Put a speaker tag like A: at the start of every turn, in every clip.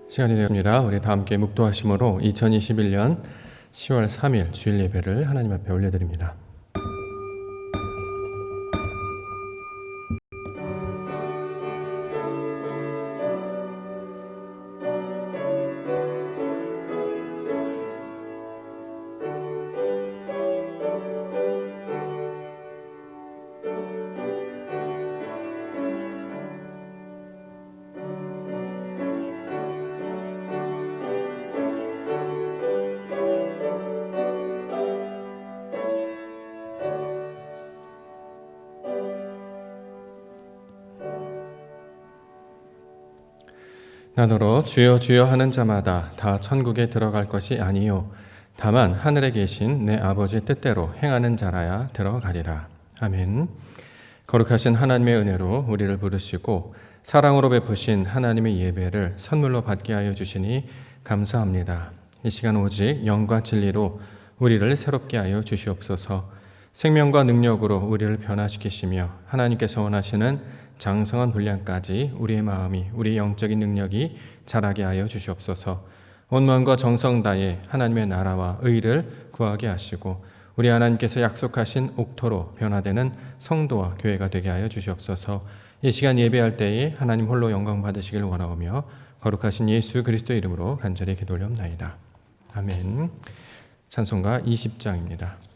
A: 시간이 되었습니다. 우리 다 함께 묵도하심으로 2021년 10월 3일 주일 예배를 하나님 앞에 올려드립니다. 나더러 주여 주여 하는 자마다 다 천국에 들어갈 것이 아니요 다만 하늘에 계신 내 아버지 뜻대로 행하는 자라야 들어가리라. 아멘. 거룩하신 하나님의 은혜로 우리를 부르시고 사랑으로 베푸신 하나님의 예배를 선물로 받게 하여 주시니 감사합니다. 이 시간 오직 영과 진리로 우리를 새롭게 하여 주시옵소서. 생명과 능력으로 우리를 변화시키시며 하나님께서 원하시는 장성한 분량까지 우리의 마음이, 우리 영적인 능력이 자라게 하여 주시옵소서. 온 마음과 정성 다해 하나님의 나라와 의를 구하게 하시고 우리 하나님께서 약속하신 옥토로 변화되는 성도와 교회가 되게 하여 주시옵소서. 이 시간 예배할 때에 하나님 홀로 영광 받으시길 원하오며 거룩하신 예수 그리스도의 이름으로 간절히 기도 올려옵나이다. 아멘. 찬송가 20장입니다.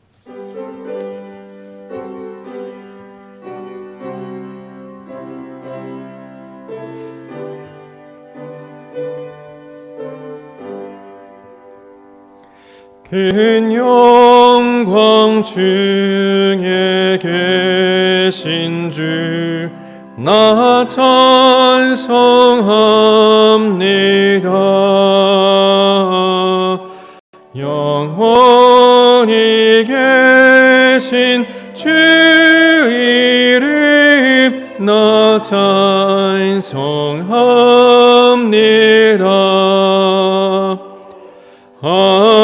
A: 큰 영광 중에 계신 주 나 찬송합니다. 영원히 계신 주 이름 나 찬송합니다.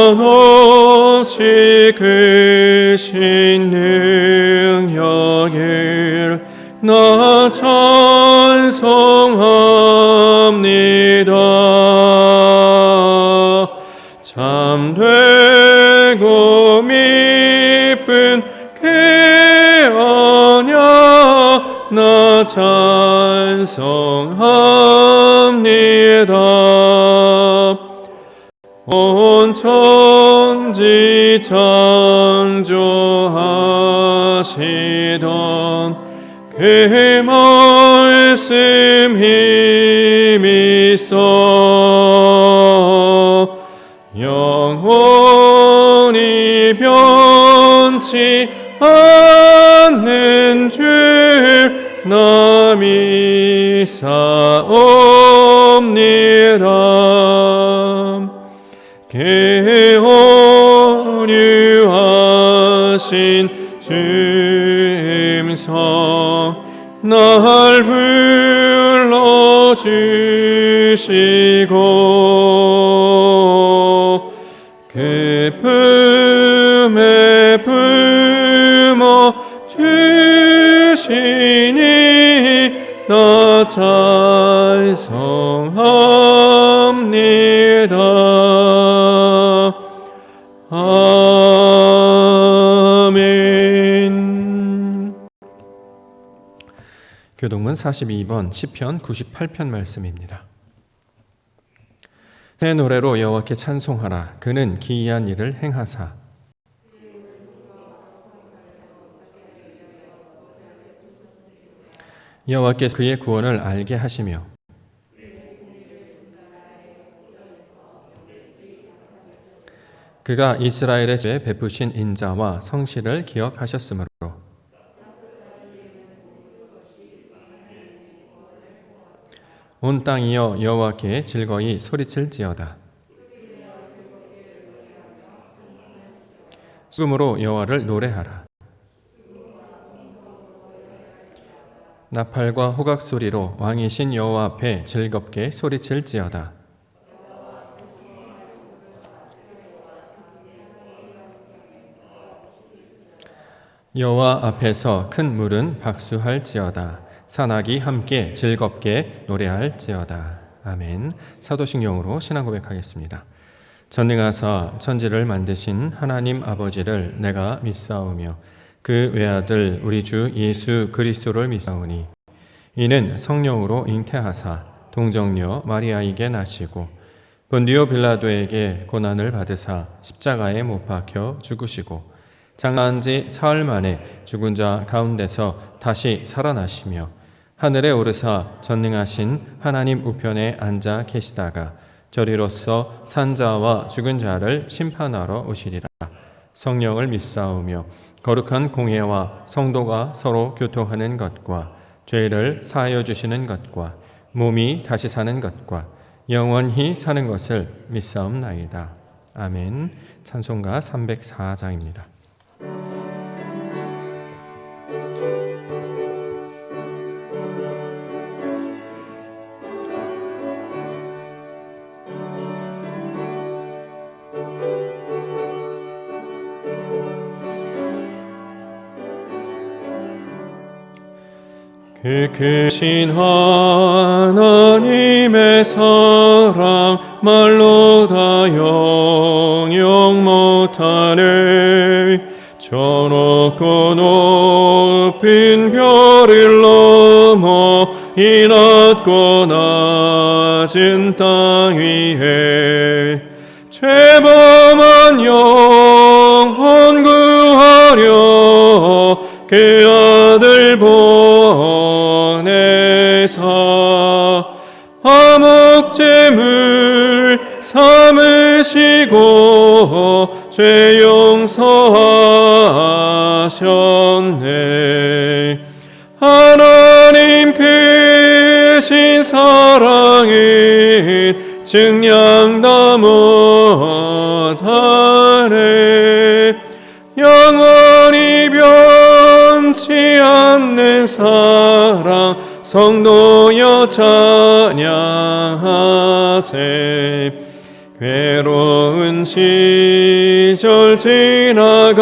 A: 한없이 크신 능력을 나 찬송합니다. 참되고 미쁜 그 언약 나 찬송합니다. 온 천지 창조하시던 그 말씀 힘이 있어 영원히 변치 않는 줄 나 믿사옵니다. 계어류하신 주 음성 날 불러주시고 그 품에 품어 주시니 나 찬송합니다. 아멘. 교동문 42번 시편 98편 말씀입니다. 새 노래로 여호와께 찬송하라. 그는 기이한 일을 행하사 여호와께서 그의 구원을 알게 하시며 그가 이스라엘의 죄에 베푸신 인자와 성실을 기억하셨으므로 온 땅이여 여호와께 즐거이 소리칠지어다. 수금으로 여호와를 노래하라. 나팔과 호각 소리로 왕이신 여호와 앞에 즐겁게 소리칠지어다. 여호와 앞에서 큰 물은 박수할지어다. 산악이 함께 즐겁게 노래할지어다. 아멘. 사도신경으로 신앙 고백하겠습니다. 전능하사 천지를 만드신 하나님 아버지를 내가 믿사오며 그 외아들 우리 주 예수 그리스도를 믿사오니 이는 성령으로 잉태하사 동정녀 마리아에게 나시고 본디오 빌라도에게 고난을 받으사 십자가에 못 박혀 죽으시고 장사한 지 사흘 만에 죽은 자 가운데서 다시 살아나시며 하늘에 오르사 전능하신 하나님 우편에 앉아 계시다가 저리로서 산자와 죽은 자를 심판하러 오시리라. 성령을 믿사오며 거룩한 공회와 성도가 서로 교통하는 것과 죄를 사하여 주시는 것과 몸이 다시 사는 것과 영원히 사는 것을 믿사옵나이다. 아멘. 찬송가 304장입니다. 그 크신 하나님의 사랑 말로 다 영영 못하네. 저 높고 높은 별을 넘어 이 낮고 낮은 땅 위에 죄범한 영혼 구하려 그 아들 보내사 암흑죄물 삼으시고 죄 용서하셨네. 하나님 크신 사랑은 증량다 못하네. 영원히 변치 않는 사랑 성도여 찬양하세. 괴로운 시절 지나가고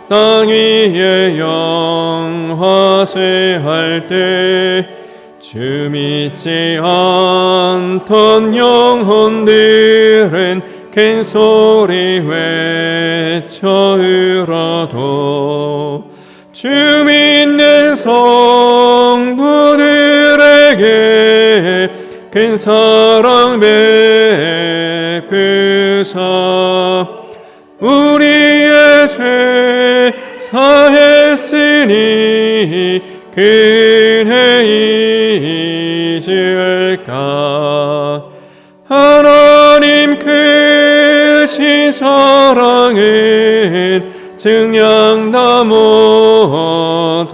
A: 땅 위에 영화쇠할 때 주 믿지 않던 영혼들은 큰 소리 외쳐 울어도 주 믿는 성도들에게 큰 사랑 베푸사 우리의 죄 사했으니 그네 잊을까. 하나님 크신 사랑은 증량다 못하네.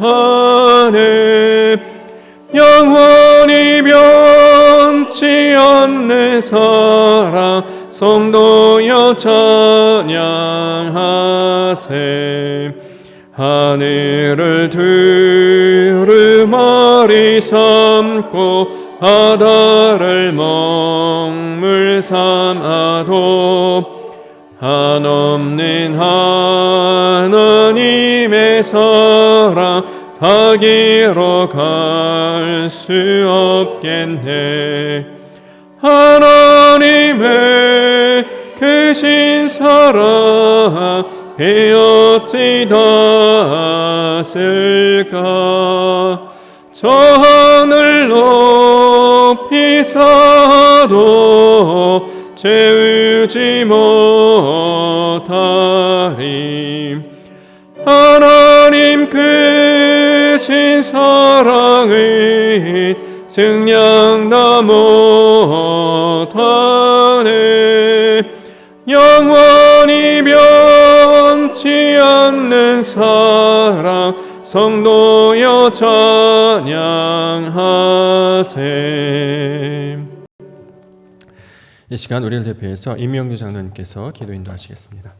A: 영원히 변치 않는 사랑 성도여 찬양하세. 하늘을 두루마리 삼고 바다를 먹물 삼아도 한없는 하나님의 사랑 다 기록할 수 없겠네. 하나님의 크신 사랑 어찌 닿았을까. 저 하늘 높이 쌓아도 채우지 못하리. 하나님 크신 사랑은 증량다 못하네. 영원히 변치 않는 사랑 성도여 찬양하세. 이 시간 우리를 대표해서 임명규 장로님께서 기도 인도하시겠습니다.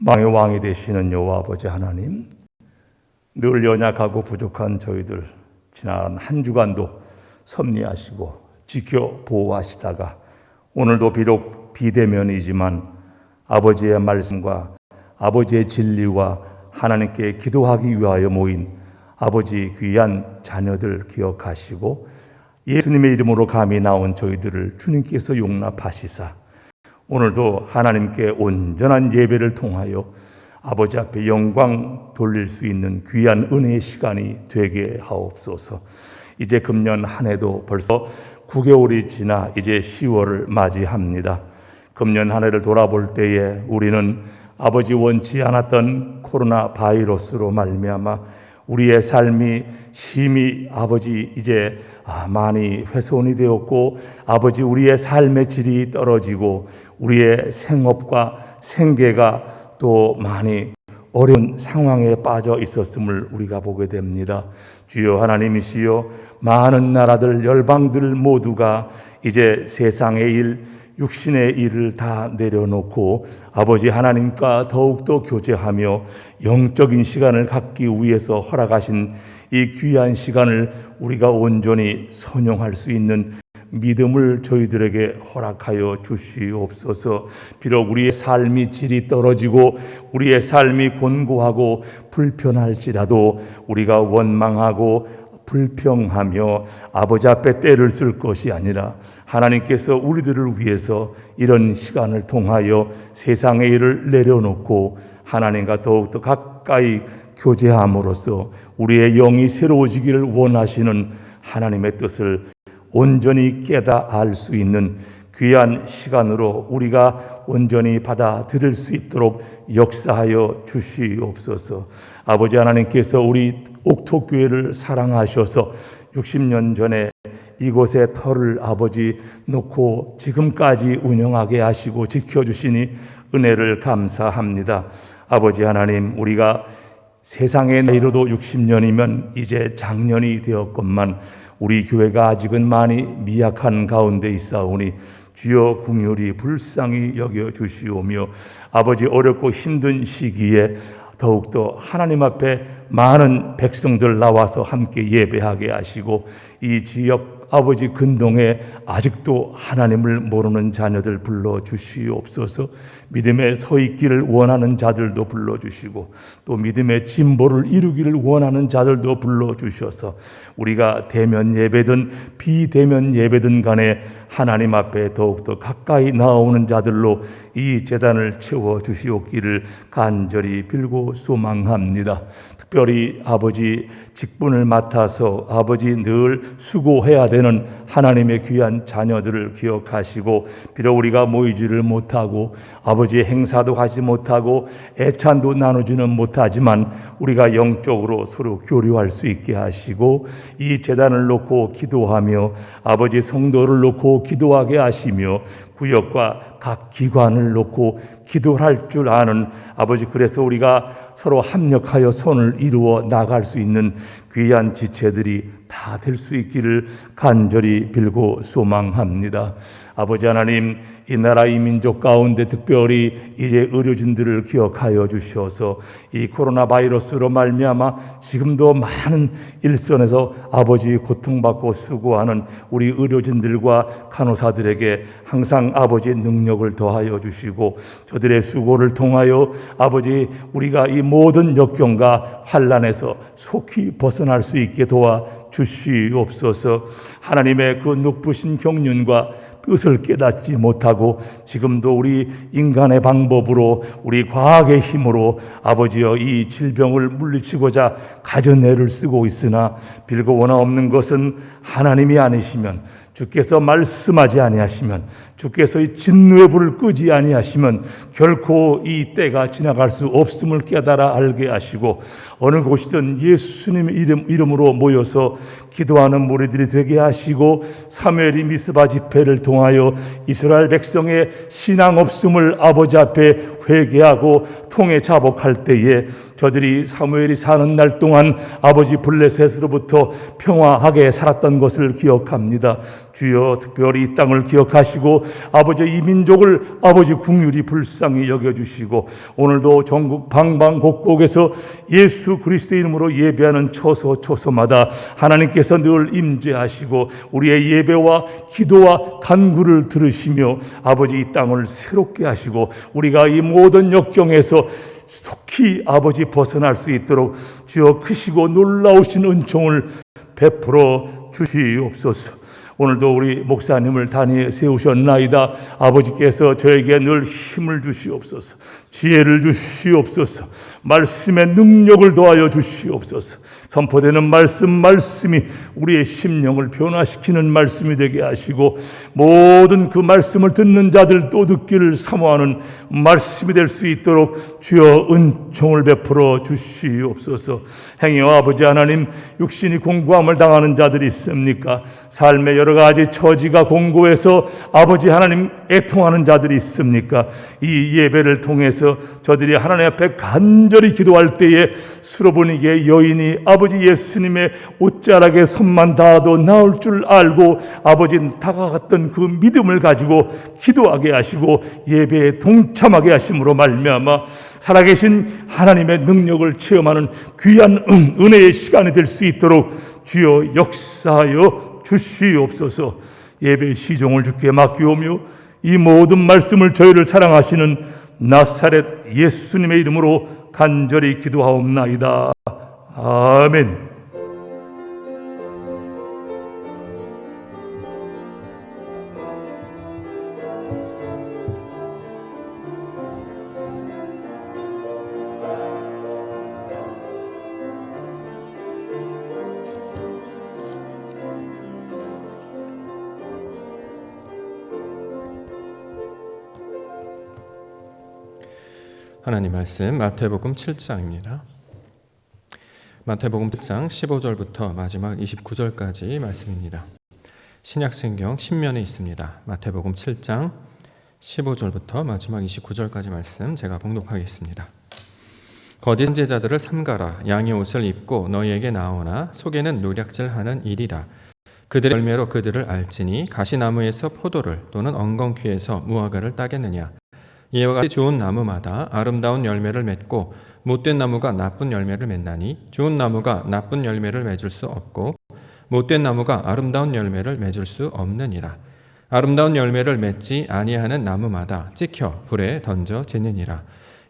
B: 만의 왕이 되시는 여호와 아버지 하나님, 늘 연약하고 부족한 저희들 지난 한 주간도 섭리하시고 지켜 보호하시다가 오늘도 비록 비대면이지만 아버지의 말씀과 아버지의 진리와 하나님께 기도하기 위하여 모인 아버지 귀한 자녀들 기억하시고 예수님의 이름으로 감히 나온 저희들을 주님께서 용납하시사 오늘도 하나님께 온전한 예배를 통하여 아버지 앞에 영광 돌릴 수 있는 귀한 은혜의 시간이 되게 하옵소서. 이제 금년 한 해도 벌써 9개월이 지나 이제 10월을 맞이합니다. 금년 한 해를 돌아볼 때에 우리는 아버지 원치 않았던 코로나 바이러스로 말미암아 우리의 삶이 심히 아버지 이제 많이 훼손이 되었고 아버지 우리의 삶의 질이 떨어지고 우리의 생업과 생계가 또 많이 어려운 상황에 빠져 있었음을 우리가 보게 됩니다. 주여 하나님이시여 많은 나라들 열방들 모두가 이제 세상의 일 육신의 일을 다 내려놓고 아버지 하나님과 더욱더 교제하며 영적인 시간을 갖기 위해서 허락하신 이 귀한 시간을 우리가 온전히 선용할 수 있는 믿음을 저희들에게 허락하여 주시옵소서. 비록 우리의 삶이 질이 떨어지고 우리의 삶이 곤고하고 불편할지라도 우리가 원망하고 불평하며 아버지 앞에 때를 쓸 것이 아니라 하나님께서 우리들을 위해서 이런 시간을 통하여 세상의 일을 내려놓고 하나님과 더욱더 가까이 교제함으로써 우리의 영이 새로워지기를 원하시는 하나님의 뜻을 온전히 깨달아 알 수 있는 귀한 시간으로 우리가 온전히 받아들일 수 있도록 역사하여 주시옵소서. 아버지 하나님께서 우리 옥토교회를 사랑하셔서 60년 전에 이곳에 터를 아버지 놓고 지금까지 운영하게 하시고 지켜주시니 은혜를 감사합니다. 아버지 하나님, 우리가 세상의 나이로도 60년이면 이제 작년이 되었건만 우리 교회가 아직은 많이 미약한 가운데 있사오니 주여 긍휼히 불쌍히 여겨 주시오며 아버지 어렵고 힘든 시기에 더욱더 하나님 앞에 많은 백성들 나와서 함께 예배하게 하시고 이 지역 아버지 근동에 아직도 하나님을 모르는 자녀들 불러주시옵소서. 믿음에 서 있기를 원하는 자들도 불러주시고 또 믿음의 진보를 이루기를 원하는 자들도 불러주셔서 우리가 대면 예배든 비대면 예배든 간에 하나님 앞에 더욱더 가까이 나오는 자들로 이 제단을 채워주시옵기를 간절히 빌고 소망합니다. 특별히 아버지 직분을 맡아서 아버지 늘 수고해야 되는 하나님의 귀한 자녀들을 기억하시고 비록 우리가 모이지를 못하고 아버지의 행사도 가지 못하고 애찬도 나누지는 못하지만 우리가 영적으로 서로 교류할 수 있게 하시고 이 제단을 놓고 기도하며 아버지 성도를 놓고 기도하게 하시며 구역과 각 기관을 놓고 기도할 줄 아는 아버지 그래서 우리가 서로 합력하여 선을 이루어 나갈 수 있는 귀한 지체들이 다 될 수 있기를 간절히 빌고 소망합니다. 아버지 하나님, 이 나라 이 민족 가운데 특별히 이제 의료진들을 기억하여 주셔서 이 코로나 바이러스로 말미암아 지금도 많은 일선에서 아버지 고통받고 수고하는 우리 의료진들과 간호사들에게 항상 아버지 능력을 더하여 주시고 저들의 수고를 통하여 아버지 우리가 이 모든 역경과 환난에서 속히 벗어날 수 있게 도와 주시옵소서. 하나님의 그 높으신 경륜과 뜻을 깨닫지 못하고 지금도 우리 인간의 방법으로 우리 과학의 힘으로 아버지여 이 질병을 물리치고자 가진 애를 쓰고 있으나 빌고 원하 없는 것은 하나님이 아니시면 주께서 말씀하지 아니하시면 주께서 이 진노의 불을 끄지 아니하시면 결코 이 때가 지나갈 수 없음을 깨달아 알게 하시고 어느 곳이든 예수님의 이름으로 모여서 기도하는 무리들이 되게 하시고 사무엘이 미스바 집회를 통하여 이스라엘 백성의 신앙 없음을 아버지 앞에 회개하고 통에 자복할 때에 저들이 사무엘이 사는 날 동안 아버지 블레셋으로부터 평화하게 살았던 것을 기억합니다. 주여 특별히 이 땅을 기억하시고 아버지 이 민족을 아버지 긍휼히 불쌍히 여겨주시고 오늘도 전국 방방곡곡에서 예수 그리스도의 이름으로 예배하는 초소마다 하나님께서 늘 임재하시고 우리의 예배와 기도와 간구를 들으시며 아버지 이 땅을 새롭게 하시고 우리가 이 모든 역경에서 속히 아버지 벗어날 수 있도록 주여 크시고 놀라우신 은총을 베풀어 주시옵소서. 오늘도 우리 목사님을 단위에 세우셨나이다. 아버지께서 저에게 늘 힘을 주시옵소서. 지혜를 주시옵소서. 말씀의 능력을 더하여 주시옵소서. 선포되는 말씀이 우리의 심령을 변화시키는 말씀이 되게 하시고 모든 그 말씀을 듣는 자들 또 듣기를 사모하는 말씀이 될 수 있도록 주여 은총을 베풀어 주시옵소서. 행여와 아버지 하나님, 육신이 공고함을 당하는 자들이 있습니까? 삶의 여러 가지 처지가 공고해서 아버지 하나님 애통하는 자들이 있습니까? 이 예배를 통해서 저들이 하나님 앞에 간절히 기도할 때에 수로보니게 여인이 아버지 예수님의 옷자락에 손만 닿아도 나을 줄 알고 아버지 다가갔던 그 믿음을 가지고 기도하게 하시고 예배에 동참하게 하심으로 말미암아 살아계신 하나님의 능력을 체험하는 귀한 은혜의 시간이 될 수 있도록 주여 역사하여 주시옵소서. 예배의 시종을 주께 맡기오며 이 모든 말씀을 저희를 사랑하시는 나사렛 예수님의 이름으로 간절히 기도하옵나이다. 아멘.
A: 하나님 말씀 마태복음 7장입니다. 마태복음 7장 15절부터 마지막 29절까지 말씀입니다. 신약성경 신면에 있습니다. 마태복음 7장 15절부터 마지막 29절까지 말씀 제가 봉독하겠습니다. 거짓 선지자들을 삼가라. 양의 옷을 입고 너희에게 나오나 속에는 노략질하는 일이라. 그들의 열매로 그들을 알지니 가시나무에서 포도를 또는 엉겅퀴에서 무화과를 따겠느냐. 이와 같이 좋은 나무마다 아름다운 열매를 맺고 못된 나무가 나쁜 열매를 맺나니 좋은 나무가 나쁜 열매를 맺을 수 없고 못된 나무가 아름다운 열매를 맺을 수 없느니라. 아름다운 열매를 맺지 아니하는 나무마다 찍혀 불에 던져지느니라.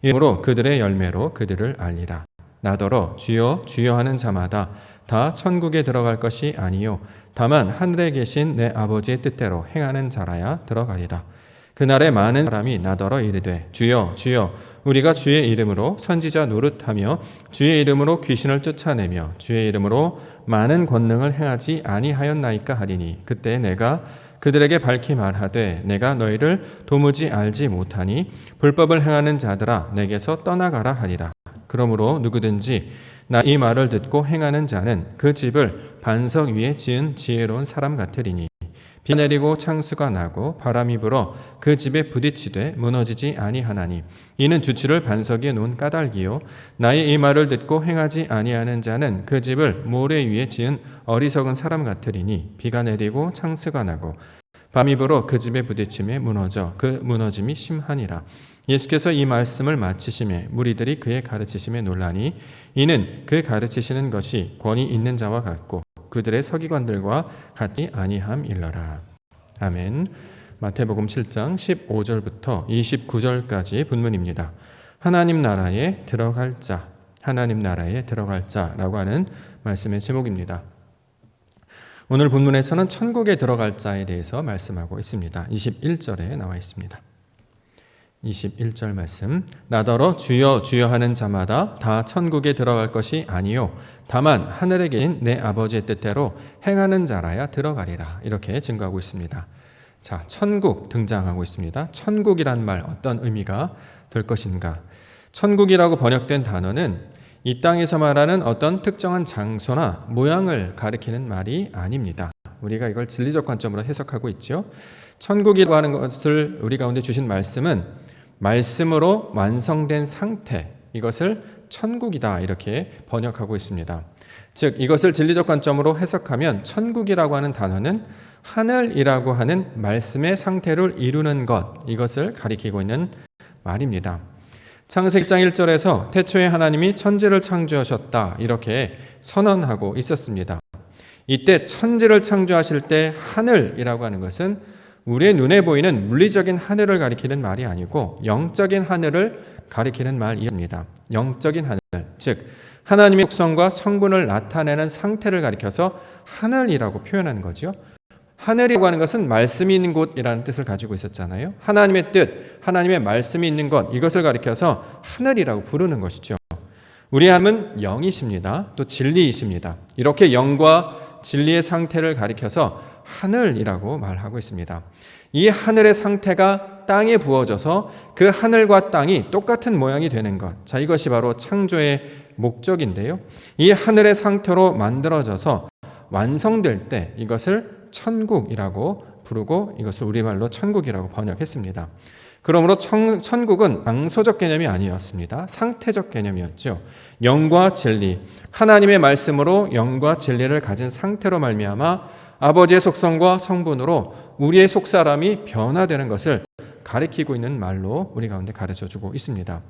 A: 이러므로 그들의 열매로 그들을 알리라. 나더러 주여 주여 하는 자마다 다 천국에 들어갈 것이 아니요 다만 하늘에 계신 내 아버지의 뜻대로 행하는 자라야 들어가리라. 그날에 많은 사람이 나더러 이르되 주여 주여 우리가 주의 이름으로 선지자 노릇하며 주의 이름으로 귀신을 쫓아내며 주의 이름으로 많은 권능을 행하지 아니하였나이까 하리니 그때 내가 그들에게 밝히 말하되 내가 너희를 도무지 알지 못하니 불법을 행하는 자들아 내게서 떠나가라 하리라. 그러므로 누구든지 나 이 말을 듣고 행하는 자는 그 집을 반석 위에 지은 지혜로운 사람 같으리니 비 내리고 창수가 나고 바람이 불어 그 집에 부딪히되 무너지지 아니하나니 이는 주추를 반석 위에 놓은 까닭이요 나의 이 말을 듣고 행하지 아니하는 자는 그 집을 모래 위에 지은 어리석은 사람 같으리니 비가 내리고 창수가 나고 밤이 불어 그 집에 부딪힘에 무너져 그 무너짐이 심하니라. 예수께서 이 말씀을 마치심에 무리들이 그의 가르치심에 놀라니 이는 그 가르치시는 것이 권위 있는 자와 같고 그들의 서기관들과 같지 아니함일러라. 아멘. 마태복음 7장 15절부터 29절까지 본문입니다. 하나님 나라에 들어갈 자, 하나님 나라에 들어갈 자라고 하는 말씀의 제목입니다. 오늘 본문에서는 천국에 들어갈 자에 대해서 말씀하고 있습니다. 21절에 나와 있습니다. 21절 말씀. 나더러 주여 주여 하는 자마다 다 천국에 들어갈 것이 아니요 다만 하늘에 계신 내 아버지의 뜻대로 행하는 자라야 들어가리라. 이렇게 증거하고 있습니다. 자, 천국 등장하고 있습니다. 천국이란 말 어떤 의미가 될 것인가? 천국이라고 번역된 단어는 이 땅에서 말하는 어떤 특정한 장소나 모양을 가리키는 말이 아닙니다. 우리가 이걸 진리적 관점으로 해석하고 있죠. 천국이라고 하는 것을 우리 가운데 주신 말씀은 말씀으로 완성된 상태, 이것을 천국이다 이렇게 번역하고 있습니다. 즉 이것을 진리적 관점으로 해석하면 천국이라고 하는 단어는 하늘이라고 하는 말씀의 상태를 이루는 것, 이것을 가리키고 있는 말입니다. 창세기 1장 1절에서 태초에 하나님이 천지를 창조하셨다 이렇게 선언하고 있었습니다. 이때 천지를 창조하실 때 하늘이라고 하는 것은 우리의 눈에 보이는 물리적인 하늘을 가리키는 말이 아니고 영적인 하늘을 가리키는 말입니다. 영적인 하늘, 즉 하나님의 속성과 성분을 나타내는 상태를 가리켜서 하늘이라고 표현하는 거죠. 하늘이라고 하는 것은 말씀이 있는 곳이라는 뜻을 가지고 있었잖아요. 하나님의 뜻, 하나님의 말씀이 있는 것, 이것을 가리켜서 하늘이라고 부르는 것이죠. 우리 하나님은 영이십니다. 또 진리이십니다. 이렇게 영과 진리의 상태를 가리켜서 하늘이라고 말하고 있습니다. 이 하늘의 상태가 땅에 부어져서 그 하늘과 땅이 똑같은 모양이 되는 것. 자, 이것이 바로 창조의 목적인데요. 이 하늘의 상태로 만들어져서 완성될 때 이것을 천국이라고 부르고 이것을 우리말로 천국이라고 번역했습니다. 그러므로 천국은 장소적 개념이 아니었습니다. 상태적 개념이었죠. 영과 진리, 하나님의 말씀으로 영과 진리를 가진 상태로 말미암아 아버지의 속성과 성분으로 우리의 속사람이 변화되는 것을 가리키고 있는 말로 우리 가운데 가르쳐주고 있습니다.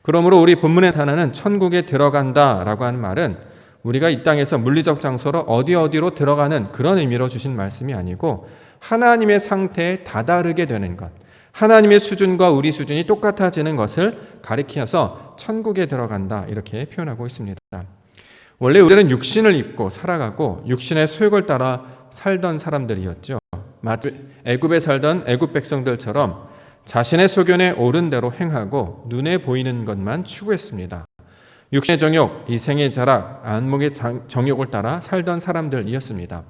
A: 그러므로 우리 본문의 단어는 천국에 들어간다라고 하는 말은 우리가 이 땅에서 물리적 장소로 어디로 들어가는 그런 의미로 주신 말씀이 아니고 하나님의 상태에 다다르게 되는 것, 하나님의 수준과 우리 수준이 똑같아지는 것을 가리켜서 천국에 들어간다 이렇게 표현하고 있습니다. 원래 우리는 육신을 입고 살아가고 육신의 소욕을 따라 살던 사람들이었죠. 마치 애굽에 살던 애굽 백성들처럼 자신의 소견에 옳은 대로 행하고 눈에 보이는 것만 추구했습니다. 육신의 정욕, 이생의 자락, 안목의 정욕을 따라 살던 사람들이었습니다.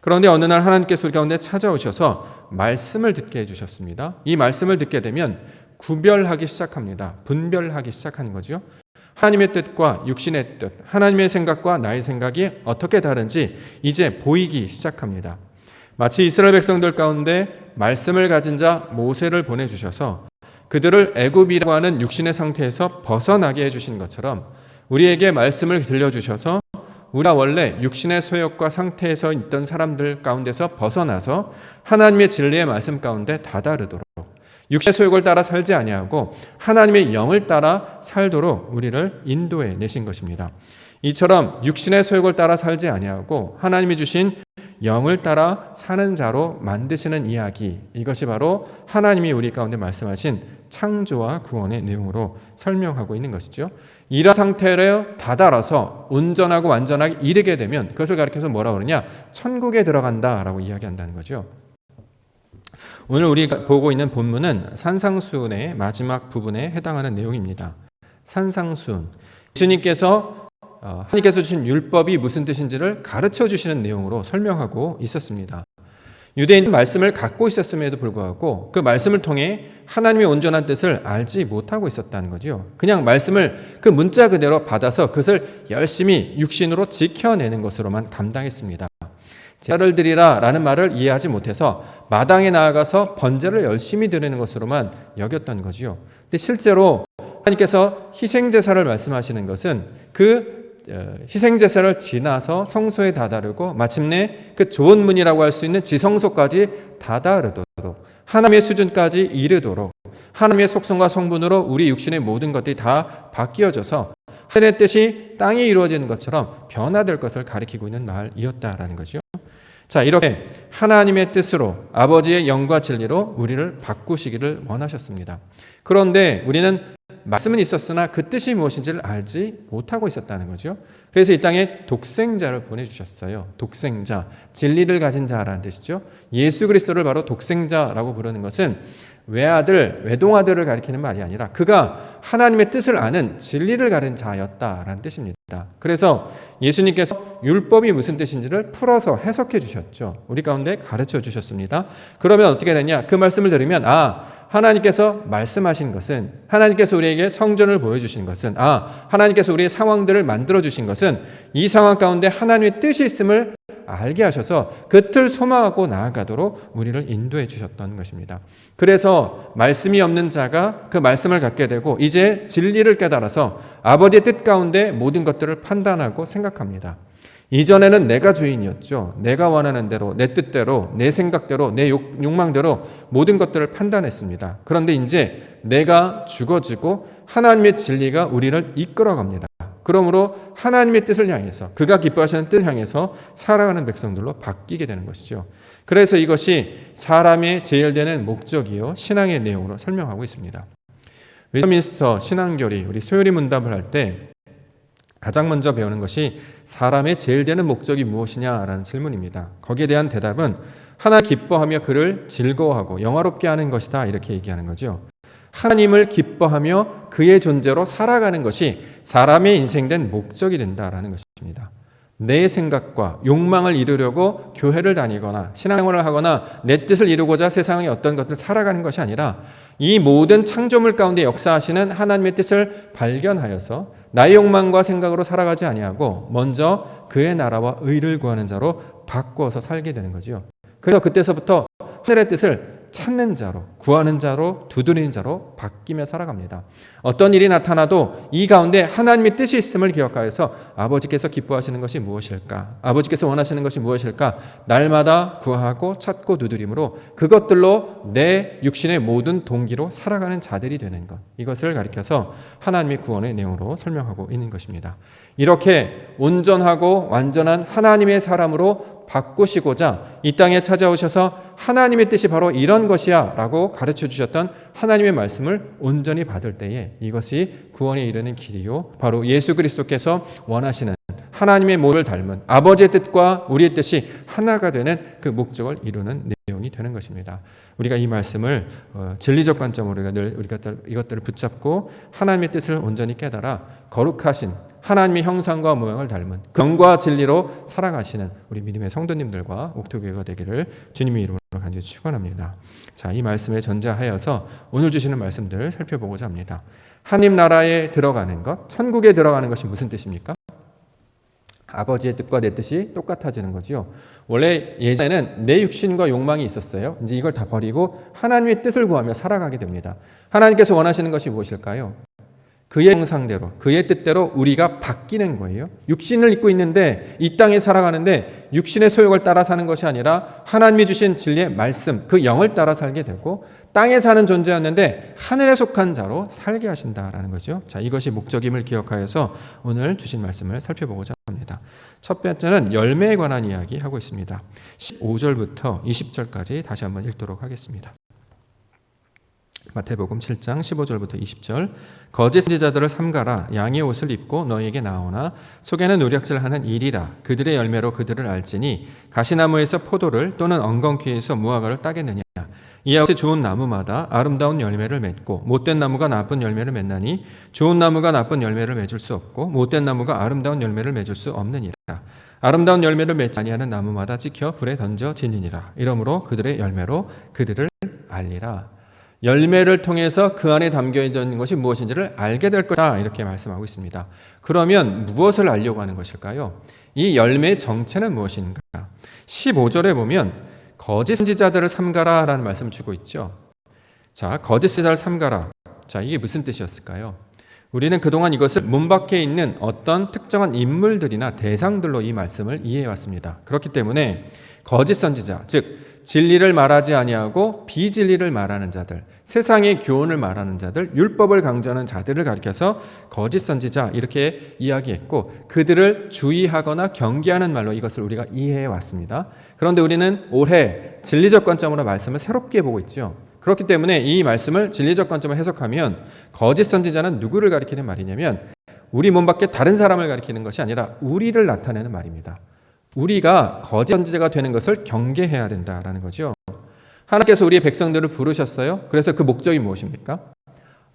A: 그런데 어느 날 하나님께서 우리 가운데 찾아오셔서 말씀을 듣게 해주셨습니다. 이 말씀을 듣게 되면 구별하기 시작합니다. 분별하기 시작하는 거죠. 하나님의 뜻과 육신의 뜻, 하나님의 생각과 나의 생각이 어떻게 다른지 이제 보이기 시작합니다. 마치 이스라엘 백성들 가운데 말씀을 가진 자 모세를 보내주셔서 그들을 애굽이라고 하는 육신의 상태에서 벗어나게 해주신 것처럼 우리에게 말씀을 들려주셔서 우리가 원래 육신의 소욕과 상태에서 있던 사람들 가운데서 벗어나서 하나님의 진리의 말씀 가운데 다다르도록 육신의 소욕을 따라 살지 아니하고 하나님의 영을 따라 살도록 우리를 인도해 내신 것입니다. 이처럼 육신의 소욕을 따라 살지 아니하고 하나님이 주신 영을 따라 사는 자로 만드시는 이야기, 이것이 바로 하나님이 우리 가운데 말씀하신 창조와 구원의 내용으로 설명하고 있는 것이죠. 이런 상태로 다다라서 온전하고 완전하게 이르게 되면 그것을 가리켜서 뭐라고 그러냐? 천국에 들어간다라고 이야기한다는 거죠. 오늘 우리가 보고 있는 본문은 산상수훈의 마지막 부분에 해당하는 내용입니다. 산상수훈, 예수님께서 하나님께서 주신 율법이 무슨 뜻인지를 가르쳐 주시는 내용으로 설명하고 있었습니다. 유대인은 말씀을 갖고 있었음에도 불구하고 그 말씀을 통해 하나님의 온전한 뜻을 알지 못하고 있었다는 거죠. 그냥 말씀을 그 문자 그대로 받아서 그것을 열심히 육신으로 지켜내는 것으로만 감당했습니다. 제사를 드리라 라는 말을 이해하지 못해서 마당에 나아가서 번제를 열심히 드리는 것으로만 여겼던 거죠. 근데 실제로 하나님께서 희생제사를 말씀하시는 것은 그 희생제사를 지나서 성소에 다다르고 마침내 그 좋은 문이라고 할 수 있는 지성소까지 다다르도록 하나님의 수준까지 이르도록 하나님의 속성과 성분으로 우리 육신의 모든 것들이 다 바뀌어져서 하늘의 뜻이 땅에 이루어지는 것처럼 변화될 것을 가리키고 있는 말이었다라는 거죠. 자, 이렇게 하나님의 뜻으로 아버지의 영과 진리로 우리를 바꾸시기를 원하셨습니다. 그런데 우리는 말씀은 있었으나 그 뜻이 무엇인지를 알지 못하고 있었다는 거죠. 그래서 이 땅에 독생자를 보내주셨어요. 독생자, 진리를 가진 자라는 뜻이죠. 예수 그리스도를 바로 독생자라고 부르는 것은 외아들, 외동아들을 가리키는 말이 아니라 그가 하나님의 뜻을 아는 진리를 가진 자였다라는 뜻입니다. 그래서 예수님께서 율법이 무슨 뜻인지를 풀어서 해석해 주셨죠. 우리 가운데 가르쳐 주셨습니다. 그러면 어떻게 되냐? 그 말씀을 들으면 하나님께서 말씀하신 것은, 하나님께서 우리에게 성전을 보여주신 것은, 하나님께서 우리의 상황들을 만들어주신 것은 이 상황 가운데 하나님의 뜻이 있음을 알게 하셔서 그 틀 소망하고 나아가도록 우리를 인도해 주셨던 것입니다. 그래서 말씀이 없는 자가 그 말씀을 갖게 되고 이제 진리를 깨달아서 아버지의 뜻 가운데 모든 것들을 판단하고 생각합니다. 이전에는 내가 주인이었죠. 내가 원하는 대로, 내 뜻대로, 내 생각대로, 내 욕망대로 모든 것들을 판단했습니다. 그런데 이제 내가 죽어지고 하나님의 진리가 우리를 이끌어갑니다. 그러므로 하나님의 뜻을 향해서, 그가 기뻐하시는 뜻을 향해서 살아가는 백성들로 바뀌게 되는 것이죠. 그래서 이것이 사람의 제일되는 목적이요 신앙의 내용으로 설명하고 있습니다. 웨스트민스터 신앙교리, 우리 소요리 문답을 할 때 가장 먼저 배우는 것이 사람의 제일되는 목적이 무엇이냐라는 질문입니다. 거기에 대한 대답은 하나님 기뻐하며 그를 즐거워하고 영화롭게 하는 것이다, 이렇게 얘기하는 거죠. 하나님을 기뻐하며 그의 존재로 살아가는 것이 사람의 인생된 목적이 된다라는 것입니다. 내 생각과 욕망을 이루려고 교회를 다니거나 신앙생활을 하거나 내 뜻을 이루고자 세상의 어떤 것을 살아가는 것이 아니라 이 모든 창조물 가운데 역사하시는 하나님의 뜻을 발견하여서 나의 욕망과 생각으로 살아가지 아니하고 먼저 그의 나라와 의를 구하는 자로 바꾸어서 살게 되는 거죠. 그래서 그때서부터 하늘의 뜻을 찾는 자로, 구하는 자로, 두드리는 자로 바뀌며 살아갑니다. 어떤 일이 나타나도 이 가운데 하나님의 뜻이 있음을 기억하여서 아버지께서 기뻐하시는 것이 무엇일까? 아버지께서 원하시는 것이 무엇일까? 날마다 구하고 찾고 두드림으로 그것들로 내 육신의 모든 동기로 살아가는 자들이 되는 것. 이것을 가리켜서 하나님의 구원의 내용으로 설명하고 있는 것입니다. 이렇게 온전하고 완전한 하나님의 사람으로 바꾸시고자 이 땅에 찾아오셔서 하나님의 뜻이 바로 이런 것이야 라고 가르쳐 주셨던 하나님의 말씀을 온전히 받을 때에 이것이 구원에 이르는 길이요 바로 예수 그리스도께서 원하시는 하나님의 모를 닮은 아버지의 뜻과 우리의 뜻이 하나가 되는 그 목적을 이루는 내용이 되는 것입니다. 우리가 이 말씀을 진리적 관점으로 우리가 이것들을 붙잡고 하나님의 뜻을 온전히 깨달아 거룩하신 하나님의 형상과 모양을 닮은 영과 진리로 살아가시는 우리 믿음의 성도님들과 옥토교회가 되기를 주님의 이름으로 간절히 축원합니다. 자, 이 말씀에 전자하여서 오늘 주시는 말씀들을 살펴보고자 합니다. 하나님 나라에 들어가는 것, 천국에 들어가는 것이 무슨 뜻입니까? 아버지의 뜻과 내 뜻이 똑같아지는 거지요. 원래 예전에는 내 육신과 욕망이 있었어요. 이제 이걸 다 버리고 하나님의 뜻을 구하며 살아가게 됩니다. 하나님께서 원하시는 것이 무엇일까요? 그의 형상대로, 그의 뜻대로 우리가 바뀌는 거예요. 육신을 입고 있는데 이 땅에 살아가는데 육신의 소욕을 따라 사는 것이 아니라 하나님이 주신 진리의 말씀, 그 영을 따라 살게 되고 땅에 사는 존재였는데 하늘에 속한 자로 살게 하신다라는 거죠. 자, 이것이 목적임을 기억하여서 오늘 주신 말씀을 살펴보고자 합니다. 첫 번째는 열매에 관한 이야기 하고 있습니다. 15절부터 20절까지 다시 한번 읽도록 하겠습니다. 마태복음 7장 15절부터 20절. 거짓 선지자들을 삼가라. 양의 옷을 입고 너희에게 나오나 속에는 우략질하는 일이라. 그들의 열매로 그들을 알지니 가시나무에서 포도를 또는 엉겅퀴에서 무화과를 따겠느냐. 이와 같이 좋은 나무마다 아름다운 열매를 맺고 못된 나무가 나쁜 열매를 맺나니 좋은 나무가 나쁜 열매를 맺을 수 없고 못된 나무가 아름다운 열매를 맺을 수 없느니라. 아름다운 열매를 맺지 아니하는 나무마다 찍혀 불에 던져지니라. 이러므로 그들의 열매로 그들을 알리라. 열매를 통해서 그 안에 담겨 있는 것이 무엇인지를 알게 될 것이다, 이렇게 말씀하고 있습니다. 그러면 무엇을 알려고 하는 것일까요? 이 열매의 정체는 무엇인가? 15절에 보면 거짓 선지자들을 삼가라 라는 말씀을 주고 있죠. 자, 거짓 선지자를 삼가라. 자, 이게 무슨 뜻이었을까요? 우리는 그동안 이것을 문 밖에 있는 어떤 특정한 인물들이나 대상들로 이 말씀을 이해해왔습니다. 그렇기 때문에 거짓 선지자, 즉 진리를 말하지 아니하고 비진리를 말하는 자들, 세상의 교훈을 말하는 자들, 율법을 강조하는 자들을 가리켜서 거짓 선지자 이렇게 이야기했고 그들을 주의하거나 경계하는 말로 이것을 우리가 이해해 왔습니다. 그런데 우리는 올해 진리적 관점으로 말씀을 새롭게 보고 있죠. 그렇기 때문에 이 말씀을 진리적 관점으로 해석하면 거짓 선지자는 누구를 가리키는 말이냐면 우리 몸 밖에 다른 사람을 가리키는 것이 아니라 우리를 나타내는 말입니다. 우리가 거짓 선지자가 되는 것을 경계해야 된다라는 거죠. 하나님께서 우리의 백성들을 부르셨어요. 그래서 그 목적이 무엇입니까?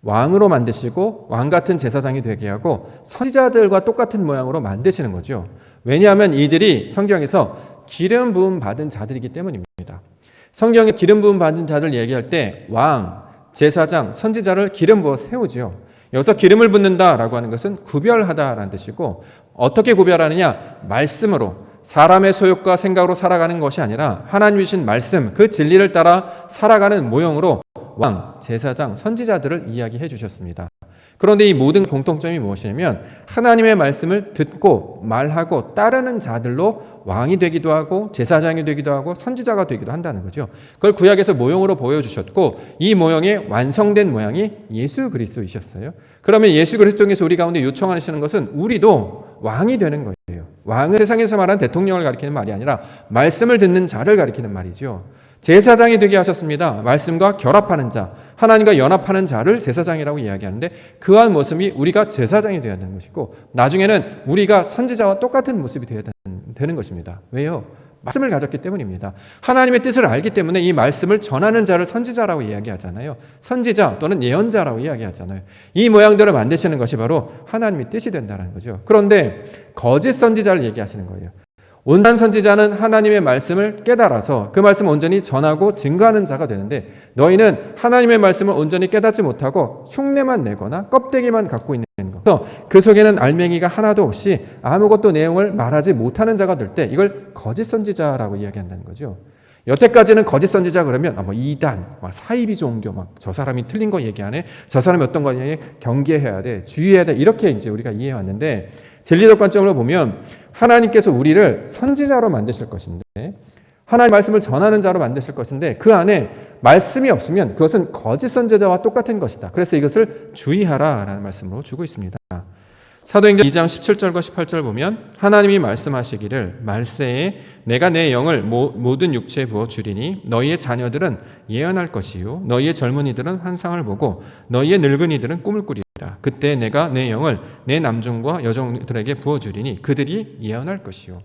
A: 왕으로 만드시고 왕 같은 제사장이 되게 하고 선지자들과 똑같은 모양으로 만드시는 거죠. 왜냐하면 이들이 성경에서 기름 부음 받은 자들이기 때문입니다. 성경에 기름 부음 받은 자들 얘기할 때 왕, 제사장, 선지자를 기름 부어 세우죠. 여기서 기름을 붓는다라고 하는 것은 구별하다라는 뜻이고 어떻게 구별하느냐? 말씀으로 사람의 소욕과 생각으로 살아가는 것이 아니라 하나님 주신 말씀, 그 진리를 따라 살아가는 모형으로 왕, 제사장, 선지자들을 이야기해 주셨습니다. 그런데 이 모든 공통점이 무엇이냐면 하나님의 말씀을 듣고 말하고 따르는 자들로 왕이 되기도 하고 제사장이 되기도 하고 선지자가 되기도 한다는 거죠. 그걸 구약에서 모형으로 보여주셨고 이 모형의 완성된 모양이 예수 그리스도이셨어요. 그러면 예수 그리스도에서 우리 가운데 요청하시는 것은 우리도 왕이 되는 거예요. 왕은 세상에서 말하는 대통령을 가리키는 말이 아니라 말씀을 듣는 자를 가리키는 말이죠. 제사장이 되게 하셨습니다. 말씀과 결합하는 자, 하나님과 연합하는 자를 제사장이라고 이야기하는데 그러한 모습이 우리가 제사장이 되어야 되는 것이고 나중에는 우리가 선지자와 똑같은 모습이 되어야 되는 것입니다. 왜요? 말씀을 가졌기 때문입니다. 하나님의 뜻을 알기 때문에 이 말씀을 전하는 자를 선지자라고 이야기하잖아요. 선지자 또는 예언자라고 이야기하잖아요. 이 모양대로 만드시는 것이 바로 하나님의 뜻이 된다는 거죠. 그런데 거짓 선지자를 얘기하시는 거예요. 온전한 선지자는 하나님의 말씀을 깨달아서 그 말씀을 온전히 전하고 증거하는 자가 되는데 너희는 하나님의 말씀을 온전히 깨닫지 못하고 흉내만 내거나 껍데기만 갖고 있는 것. 그래서 그 속에는 알맹이가 하나도 없이 아무것도 내용을 말하지 못하는 자가 될 때 이걸 거짓 선지자라고 이야기한다는 거죠. 여태까지는 거짓 선지자 그러면 이단, 사이비 종교, 저 사람이 틀린 거 얘기하네, 저 사람이 어떤 거니 경계해야 돼, 주의해야 돼 이렇게 이제 우리가 이해해 왔는데 진리적 관점으로 보면 하나님께서 우리를 선지자로 만드실 것인데 하나님의 말씀을 전하는 자로 만드실 것인데 그 안에 말씀이 없으면 그것은 거짓 선지자와 똑같은 것이다. 그래서 이것을 주의하라라는 말씀으로 주고 있습니다. 사도행전 2장 17절과 18절 보면 하나님이 말씀하시기를 말세에 내가 내 영을 모든 육체에 부어 주리니 너희의 자녀들은 예언할 것이요 너희의 젊은이들은 환상을 보고 너희의 늙은이들은 꿈을 꾸리라. 그때 내가 내 영을 내 남종과 여종들에게 부어 주리니 그들이 예언할 것이요.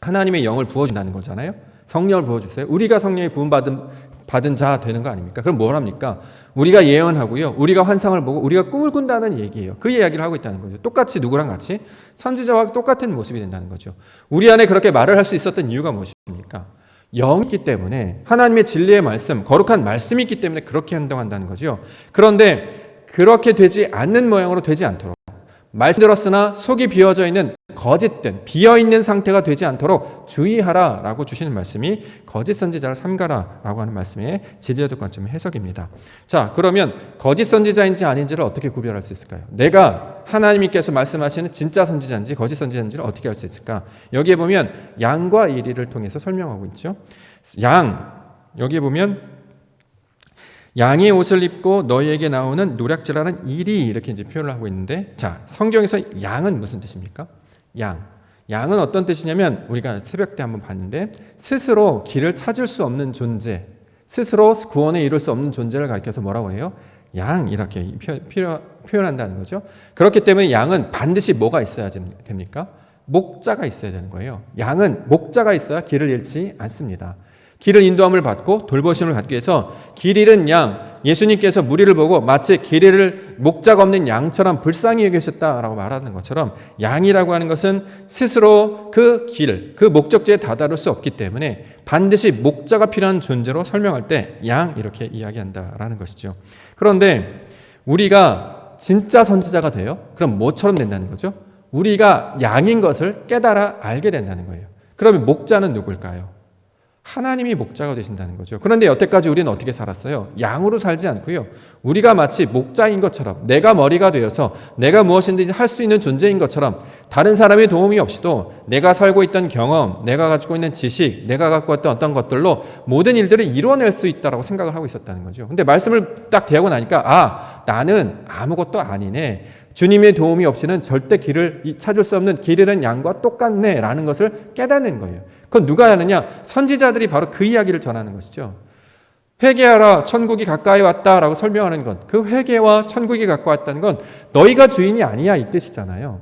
A: 하나님의 영을 부어 준다는 거잖아요. 성령을 부어 주세요. 우리가 성령의 부음 받은 자 되는 거 아닙니까? 그럼 뭘 합니까? 우리가 예언하고요. 우리가 환상을 보고 우리가 꿈을 꾼다는 얘기예요. 그 이야기를 하고 있다는 거죠. 똑같이 누구랑 같이? 선지자와 똑같은 모습이 된다는 거죠. 우리 안에 그렇게 말을 할 수 있었던 이유가 무엇입니까? 영이 있기 때문에 하나님의 진리의 말씀, 거룩한 말씀이 있기 때문에 그렇게 행동한다는 거죠. 그런데 그렇게 되지 않는 모양으로 되지 않도록 말씀 들었으나 속이 비어져 있는 거짓된 비어있는 상태가 되지 않도록 주의하라라고 주시는 말씀이 거짓 선지자를 삼가라라고 하는 말씀의 진리적 관점의 해석입니다. 자, 그러면 거짓 선지자인지 아닌지를 어떻게 구별할 수 있을까요? 내가 하나님께서 말씀하시는 진짜 선지자인지 거짓 선지자인지를 어떻게 알 수 있을까? 여기에 보면 양과 이리를 통해서 설명하고 있죠. 여기에 보면 양의 옷을 입고 너희에게 나오는 노략질하는 일이 이렇게 이제 표현을 하고 있는데 자, 성경에서 양은 무슨 뜻입니까? 양은 어떤 뜻이냐면 우리가 새벽 때 한번 봤는데 스스로 길을 찾을 수 없는 존재, 스스로 구원에 이룰 수 없는 존재를 가리켜서 뭐라고 해요? 양 이렇게 표현한다는 거죠. 그렇기 때문에 양은 반드시 뭐가 있어야 됩니까? 목자가 있어야 되는 거예요. 양은 목자가 있어야 길을 잃지 않습니다. 길을 인도함을 받고 돌보심을 받기 위해서 길 잃은 양, 예수님께서 무리를 보고 마치 길 잃을 목자가 없는 양처럼 불쌍히 여기셨다라고 말하는 것처럼 양이라고 하는 것은 스스로 그 길, 그 목적지에 다다를 수 없기 때문에 반드시 목자가 필요한 존재로 설명할 때 양 이렇게 이야기한다라는 것이죠. 그런데 우리가 진짜 선지자가 돼요? 그럼 뭐처럼 된다는 거죠? 우리가 양인 것을 깨달아 알게 된다는 거예요. 그러면 목자는 누굴까요? 하나님이 목자가 되신다는 거죠. 그런데 여태까지 우리는 어떻게 살았어요? 양으로 살지 않고요. 우리가 마치 목자인 것처럼 내가 머리가 되어서 내가 무엇인지 할 수 있는 존재인 것처럼 다른 사람의 도움이 없이도 내가 살고 있던 경험, 내가 가지고 있는 지식, 내가 갖고 왔던 어떤 것들로 모든 일들을 이루어낼 수 있다고 생각을 하고 있었다는 거죠. 근데 말씀을 딱 대하고 나니까 나는 아무것도 아니네. 주님의 도움이 없이는 절대 길을 찾을 수 없는 길 잃은 양과 똑같네 라는 것을 깨닫는 거예요. 그건 누가 하느냐? 선지자들이 바로 그 이야기를 전하는 것이죠. 회개하라 천국이 가까이 왔다라고 설명하는 것, 그 회개와 천국이 가까이 왔다는 건 너희가 주인이 아니야 이 뜻이잖아요.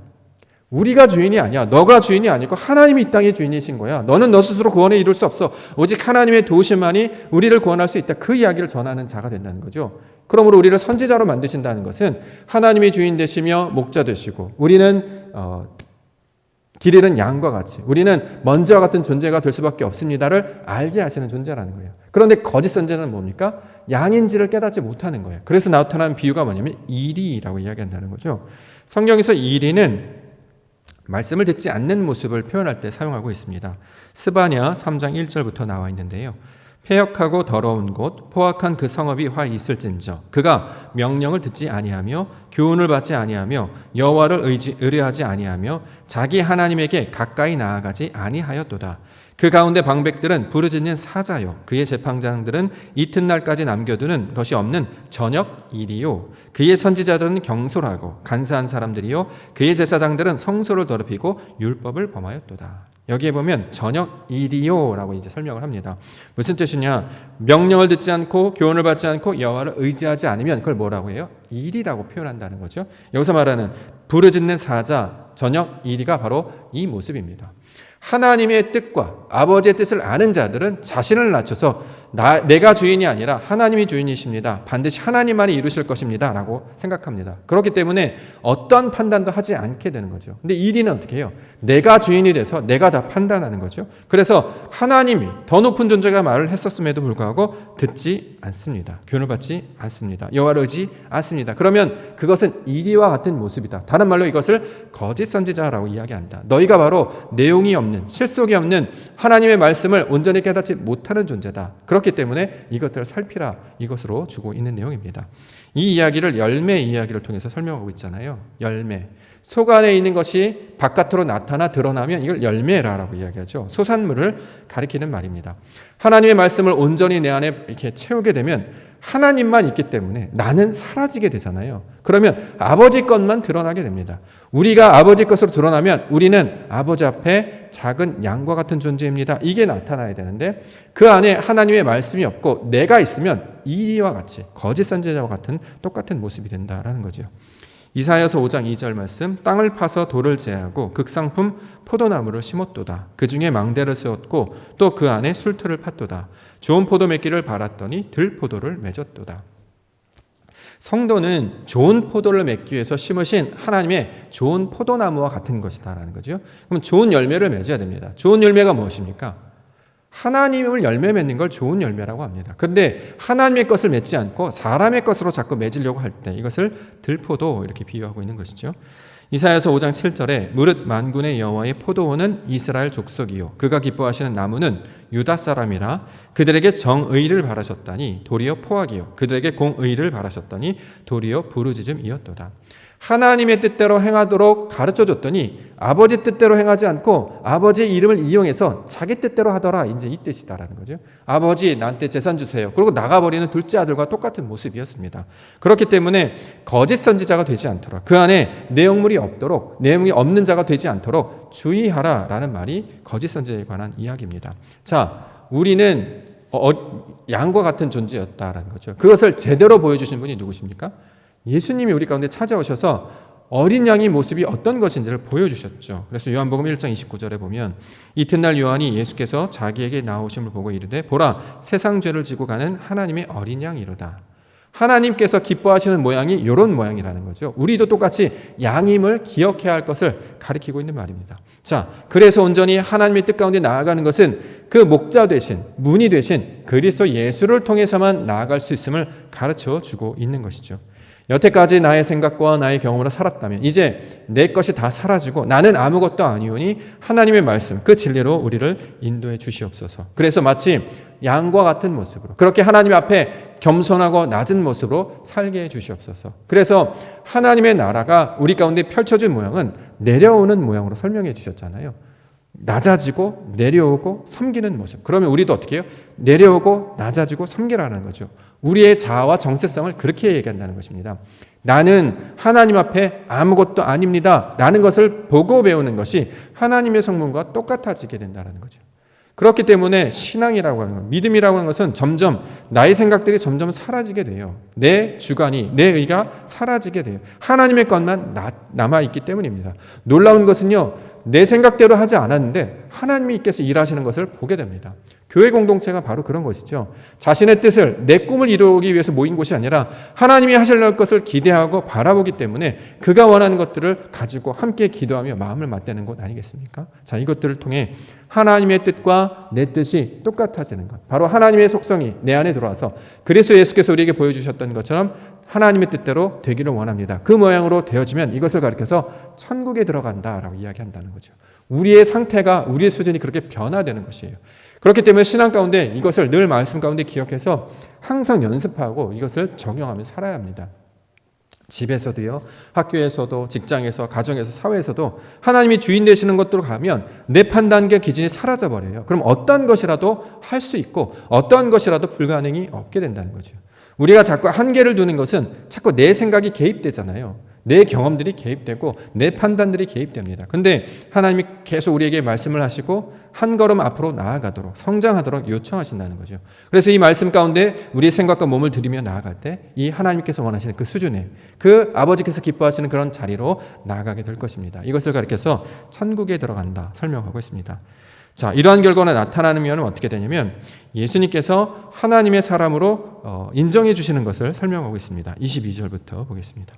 A: 우리가 주인이 아니야. 너가 주인이 아니고 하나님이 이 땅의 주인이신 거야. 너는 너 스스로 구원에 이룰 수 없어. 오직 하나님의 도우심만이 우리를 구원할 수 있다. 그 이야기를 전하는 자가 된다는 거죠. 그러므로 우리를 선지자로 만드신다는 것은 하나님이 주인 되시며 목자 되시고 우리는 길 잃은 양과 같이 우리는 먼지와 같은 존재가 될 수밖에 없습니다를 알게 하시는 존재라는 거예요. 그런데 거짓 선지자는 뭡니까? 양인지를 깨닫지 못하는 거예요. 그래서 나타나는 비유가 뭐냐면 이리라고 이야기한다는 거죠. 성경에서 이리는 말씀을 듣지 않는 모습을 표현할 때 사용하고 있습니다. 스바냐 3장 1절부터 나와 있는데요. 패역하고 더러운 곳 포악한 그 성읍이 화 있을진저 그가 명령을 듣지 아니하며 교훈을 받지 아니하며 여호와를 의뢰하지 아니하며 자기 하나님에게 가까이 나아가지 아니하였도다. 그 가운데 방백들은 부르짖는 사자요 그의 재판장들은 이튿날까지 남겨두는 것이 없는 저녁 일이요 그의 선지자들은 경솔하고 간사한 사람들이요 그의 제사장들은 성소를 더럽히고 율법을 범하였도다. 여기에 보면 저녁 일이요라고 이제 설명을 합니다. 무슨 뜻이냐? 명령을 듣지 않고 교훈을 받지 않고 여호와를 의지하지 않으면 그걸 뭐라고 해요? 일이라고 표현한다는 거죠. 여기서 말하는 부르짖는 사자 저녁 일이가 바로 이 모습입니다. 하나님의 뜻과 아버지의 뜻을 아는 자들은 자신을 낮춰서 내가 주인이 아니라 하나님이 주인이십니다. 반드시 하나님만이 이루실 것입니다. 라고 생각합니다. 그렇기 때문에 어떤 판단도 하지 않게 되는 거죠. 근데 일이는 어떻게 해요? 내가 주인이 돼서 내가 다 판단하는 거죠. 그래서 하나님이 더 높은 존재가 말을 했었음에도 불구하고 듣지 않습니다. 교훈을 받지 않습니다. 여호와를 의지 않습니다. 그러면 그것은 이리와 같은 모습이다. 다른 말로 이것을 거짓 선지자라고 이야기한다. 너희가 바로 내용이 없는 실속이 없는 하나님의 말씀을 온전히 깨닫지 못하는 존재다. 그렇기 때문에 이것들을 살피라 이것으로 주고 있는 내용입니다. 이 이야기를 열매 이야기를 통해서 설명하고 있잖아요. 열매. 속 안에 있는 것이 바깥으로 나타나 드러나면 이걸 열매라고 이야기하죠. 소산물을 가리키는 말입니다. 하나님의 말씀을 온전히 내 안에 이렇게 채우게 되면 하나님만 있기 때문에 나는 사라지게 되잖아요. 그러면 아버지 것만 드러나게 됩니다. 우리가 아버지 것으로 드러나면 우리는 아버지 앞에 작은 양과 같은 존재입니다. 이게 나타나야 되는데 그 안에 하나님의 말씀이 없고 내가 있으면 이와 같이 거짓 선지자와 같은 똑같은 모습이 된다라는 거죠. 이사야서 5장 2절 말씀 땅을 파서 돌을 제하고 극상품 포도나무를 심었도다. 그 중에 망대를 세웠고 또 그 안에 술틀을 팠도다. 좋은 포도 맺기를 바랐더니 들포도를 맺었도다. 성도는 좋은 포도를 맺기 위해서 심으신 하나님의 좋은 포도나무와 같은 것이다라는 거죠. 그럼 좋은 열매를 맺어야 됩니다. 좋은 열매가 무엇입니까? 하나님을 열매 맺는 걸 좋은 열매라고 합니다. 그런데 하나님의 것을 맺지 않고 사람의 것으로 자꾸 맺으려고 할 때 이것을 들포도 이렇게 비유하고 있는 것이죠. 이사야서 5장 7절에 무릇 만군의 여호와의 포도원은 이스라엘 족속이요 그가 기뻐하시는 나무는 유다 사람이라 그들에게 정의를 바라셨다니 도리어 포악이요 그들에게 공의를 바라셨다니 도리어 부르짖음이었도다. 하나님의 뜻대로 행하도록 가르쳐줬더니 아버지 뜻대로 행하지 않고 아버지의 이름을 이용해서 자기 뜻대로 하더라. 이제 이 뜻이다라는 거죠. 아버지 나한테 재산 주세요. 그리고 나가버리는 둘째 아들과 똑같은 모습이었습니다. 그렇기 때문에 거짓 선지자가 되지 않도록 그 안에 내용물이 없도록 내용이 없는 자가 되지 않도록 주의하라라는 말이 거짓 선지자에 관한 이야기입니다. 자, 우리는 양과 같은 존재였다라는 거죠. 그것을 제대로 보여주신 분이 누구십니까? 예수님이 우리 가운데 찾아오셔서 어린 양의 모습이 어떤 것인지를 보여주셨죠. 그래서 요한복음 1장 29절에 보면 이튿날 요한이 예수께서 자기에게 나오심을 보고 이르되 보라 세상 죄를 지고 가는 하나님의 어린 양이로다. 하나님께서 기뻐하시는 모양이 이런 모양이라는 거죠. 우리도 똑같이 양임을 기억해야 할 것을 가리키고 있는 말입니다. 자, 그래서 온전히 하나님의 뜻 가운데 나아가는 것은 그 목자 되신 문이 되신 그리스도 예수를 통해서만 나아갈 수 있음을 가르쳐 주고 있는 것이죠. 여태까지 나의 생각과 나의 경험으로 살았다면 이제 내 것이 다 사라지고 나는 아무것도 아니오니 하나님의 말씀 그 진리로 우리를 인도해 주시옵소서. 그래서 마치 양과 같은 모습으로 그렇게 하나님 앞에 겸손하고 낮은 모습으로 살게 해 주시옵소서. 그래서 하나님의 나라가 우리 가운데 펼쳐진 모양은 내려오는 모양으로 설명해 주셨잖아요. 낮아지고 내려오고 섬기는 모습. 그러면 우리도 어떻게 해요? 내려오고 낮아지고 섬기라는 거죠. 우리의 자아와 정체성을 그렇게 얘기한다는 것입니다. 나는 하나님 앞에 아무것도 아닙니다. 라는 것을 보고 배우는 것이 하나님의 성품과 똑같아지게 된다는 거죠. 그렇기 때문에 신앙이라고 하는 것, 믿음이라고 하는 것은 점점 나의 생각들이 점점 사라지게 돼요. 내 주관이, 내 의가 사라지게 돼요. 하나님의 것만 남아있기 때문입니다. 놀라운 것은요, 내 생각대로 하지 않았는데 하나님이 이께서 일하시는 것을 보게 됩니다. 교회 공동체가 바로 그런 것이죠. 자신의 뜻을 내 꿈을 이루기 위해서 모인 곳이 아니라 하나님이 하실 것을 기대하고 바라보기 때문에 그가 원하는 것들을 가지고 함께 기도하며 마음을 맞대는 것 아니겠습니까? 자, 이것들을 통해 하나님의 뜻과 내 뜻이 똑같아지는 것. 바로 하나님의 속성이 내 안에 들어와서 그리스도 예수께서 우리에게 보여주셨던 것처럼 하나님의 뜻대로 되기를 원합니다. 그 모양으로 되어지면 이것을 가리켜서 천국에 들어간다라고 이야기한다는 거죠. 우리의 상태가, 우리의 수준이 그렇게 변화되는 것이에요. 그렇기 때문에 신앙 가운데 이것을 늘 말씀 가운데 기억해서 항상 연습하고 이것을 적용하며 살아야 합니다. 집에서도요, 학교에서도, 직장에서, 가정에서, 사회에서도 하나님이 주인 되시는 것들로 가면 내 판단과 기준이 사라져버려요. 그럼 어떤 것이라도 할 수 있고 어떤 것이라도 불가능이 없게 된다는 거죠. 우리가 자꾸 한계를 두는 것은 자꾸 내 생각이 개입되잖아요. 내 경험들이 개입되고 내 판단들이 개입됩니다. 근데 하나님이 계속 우리에게 말씀을 하시고 한 걸음 앞으로 나아가도록, 성장하도록 요청하신다는 거죠. 그래서 이 말씀 가운데 우리의 생각과 몸을 들이며 나아갈 때 이 하나님께서 원하시는 그 수준에, 그 아버지께서 기뻐하시는 그런 자리로 나아가게 될 것입니다. 이것을 가리켜서 천국에 들어간다 설명하고 있습니다. 자, 이러한 결과가 나타나면 어떻게 되냐면 예수님께서 하나님의 사람으로 인정해 주시는 것을 설명하고 있습니다. 22절부터 보겠습니다.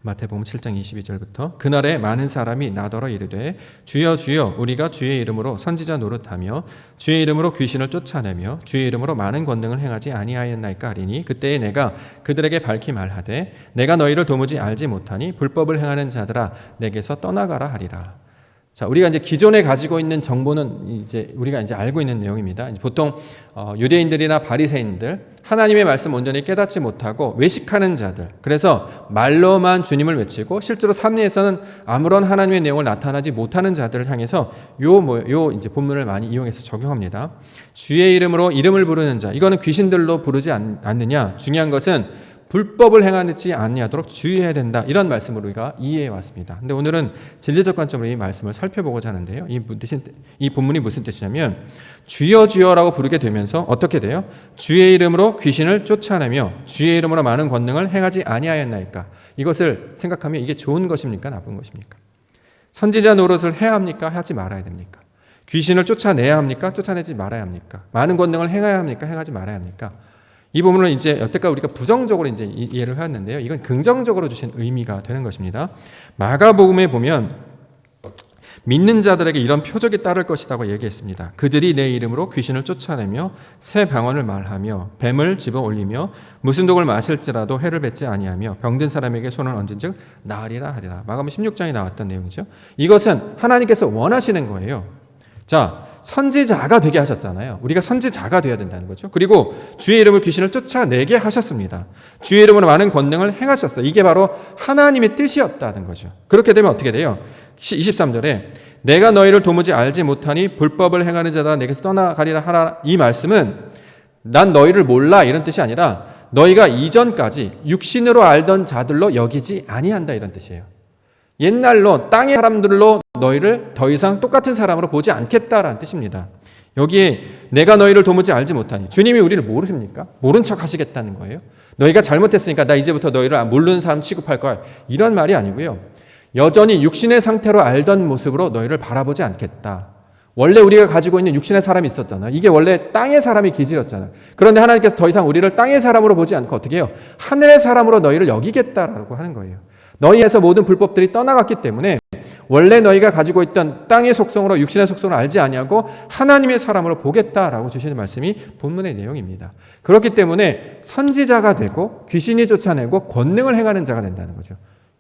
A: 마태복음 7장 22절부터 그날에 많은 사람이 나더러 이르되 주여 주여 우리가 주의 이름으로 선지자 노릇하며 주의 이름으로 귀신을 쫓아내며 주의 이름으로 많은 권능을 행하지 아니하였나이까 하리니 그때에 내가 그들에게 밝히 말하되 내가 너희를 도무지 알지 못하니 불법을 행하는 자들아 내게서 떠나가라 하리라. 자, 우리가 이제 기존에 가지고 있는 정보는 이제 우리가 이제 알고 있는 내용입니다. 보통 유대인들이나 바리새인들, 하나님의 말씀 온전히 깨닫지 못하고 외식하는 자들, 그래서 말로만 주님을 외치고 실제로 삶에서는 아무런 하나님의 내용을 나타나지 못하는 자들을 향해서 요 이제 본문을 많이 이용해서 적용합니다. 주의 이름으로 이름을 부르는 자, 이거는 귀신들로 부르지 않느냐? 중요한 것은 불법을 행하지 아니하도록 주의해야 된다. 이런 말씀을 우리가 이해해 왔습니다. 근데 오늘은 진리적 관점으로 이 말씀을 살펴보고자 하는데요. 이 본문이 무슨 뜻이냐면 주여 주여라고 부르게 되면서 어떻게 돼요? 주의 이름으로 귀신을 쫓아내며 주의 이름으로 많은 권능을 행하지 아니하였나이까. 이것을 생각하면 이게 좋은 것입니까? 나쁜 것입니까? 선지자 노릇을 해야 합니까? 하지 말아야 됩니까? 귀신을 쫓아내야 합니까? 쫓아내지 말아야 합니까? 많은 권능을 행해야 합니까? 행하지 말아야 합니까? 이 부분은 이제 여태까지 우리가 부정적으로 이제 이해를 해왔는데요. 이건 긍정적으로 주신 의미가 되는 것입니다. 마가복음에 보면 믿는 자들에게 이런 표적이 따를 것이라고 얘기했습니다. 그들이 내 이름으로 귀신을 쫓아내며 새 방언을 말하며 뱀을 집어 올리며 무슨 독을 마실지라도 해를 뱉지 아니하며 병든 사람에게 손을 얹은즉 나으리라 하리라. 마가복음 16장에 나왔던 내용이죠. 이것은 하나님께서 원하시는 거예요. 자, 선지자가 되게 하셨잖아요. 우리가 선지자가 되어야 된다는 거죠. 그리고 주의 이름으로 귀신을 쫓아내게 하셨습니다. 주의 이름으로 많은 권능을 행하셨어요. 이게 바로 하나님의 뜻이었다는 거죠. 그렇게 되면 어떻게 돼요? 23절에 내가 너희를 도무지 알지 못하니 불법을 행하는 자다 내게서 떠나가리라 하라. 이 말씀은 난 너희를 몰라 이런 뜻이 아니라 너희가 이전까지 육신으로 알던 자들로 여기지 아니한다 이런 뜻이에요. 옛날로 땅의 사람들로 너희를 더 이상 똑같은 사람으로 보지 않겠다라는 뜻입니다. 여기에 내가 너희를 도무지 알지 못하니 주님이 우리를 모르십니까? 모른 척 하시겠다는 거예요. 너희가 잘못했으니까 나 이제부터 너희를 모르는 사람 취급할 거야. 이런 말이 아니고요. 여전히 육신의 상태로 알던 모습으로 너희를 바라보지 않겠다. 원래 우리가 가지고 있는 육신의 사람이 있었잖아요. 이게 원래 땅의 사람이 기질이었잖아요. 그런데 하나님께서 더 이상 우리를 땅의 사람으로 보지 않고 어떻게 해요? 하늘의 사람으로 너희를 여기겠다라고 하는 거예요. 너희에서 모든 불법들이 떠나갔기 때문에 원래 너희가 가지고 있던 땅의 속성으로 육신의 속성을 알지 아니하고 하나님의 사람으로 보겠다라고 주시는 말씀이 본문의 내용입니다. 그렇기 때문에 선지자가 되고 귀신이 쫓아내고 권능을 행하는 자가 된다는 거죠.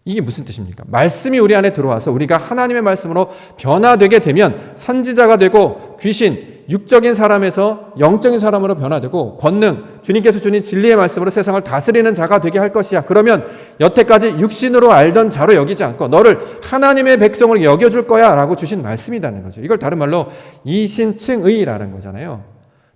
A: 이게 무슨 뜻입니까? 말씀이 우리 안에 들어와서 우리가 하나님의 말씀으로 변화되게 되면 선지자가 되고 귀신, 육적인 사람에서 영적인 사람으로 변화되고 권능, 주님께서 주신 진리의 말씀으로 세상을 다스리는 자가 되게 할 것이야. 그러면 여태까지 육신으로 알던 자로 여기지 않고 너를 하나님의 백성으로 여겨줄 거야 라고 주신 말씀이라는 거죠. 이걸 다른 말로 이신칭의라는 거잖아요.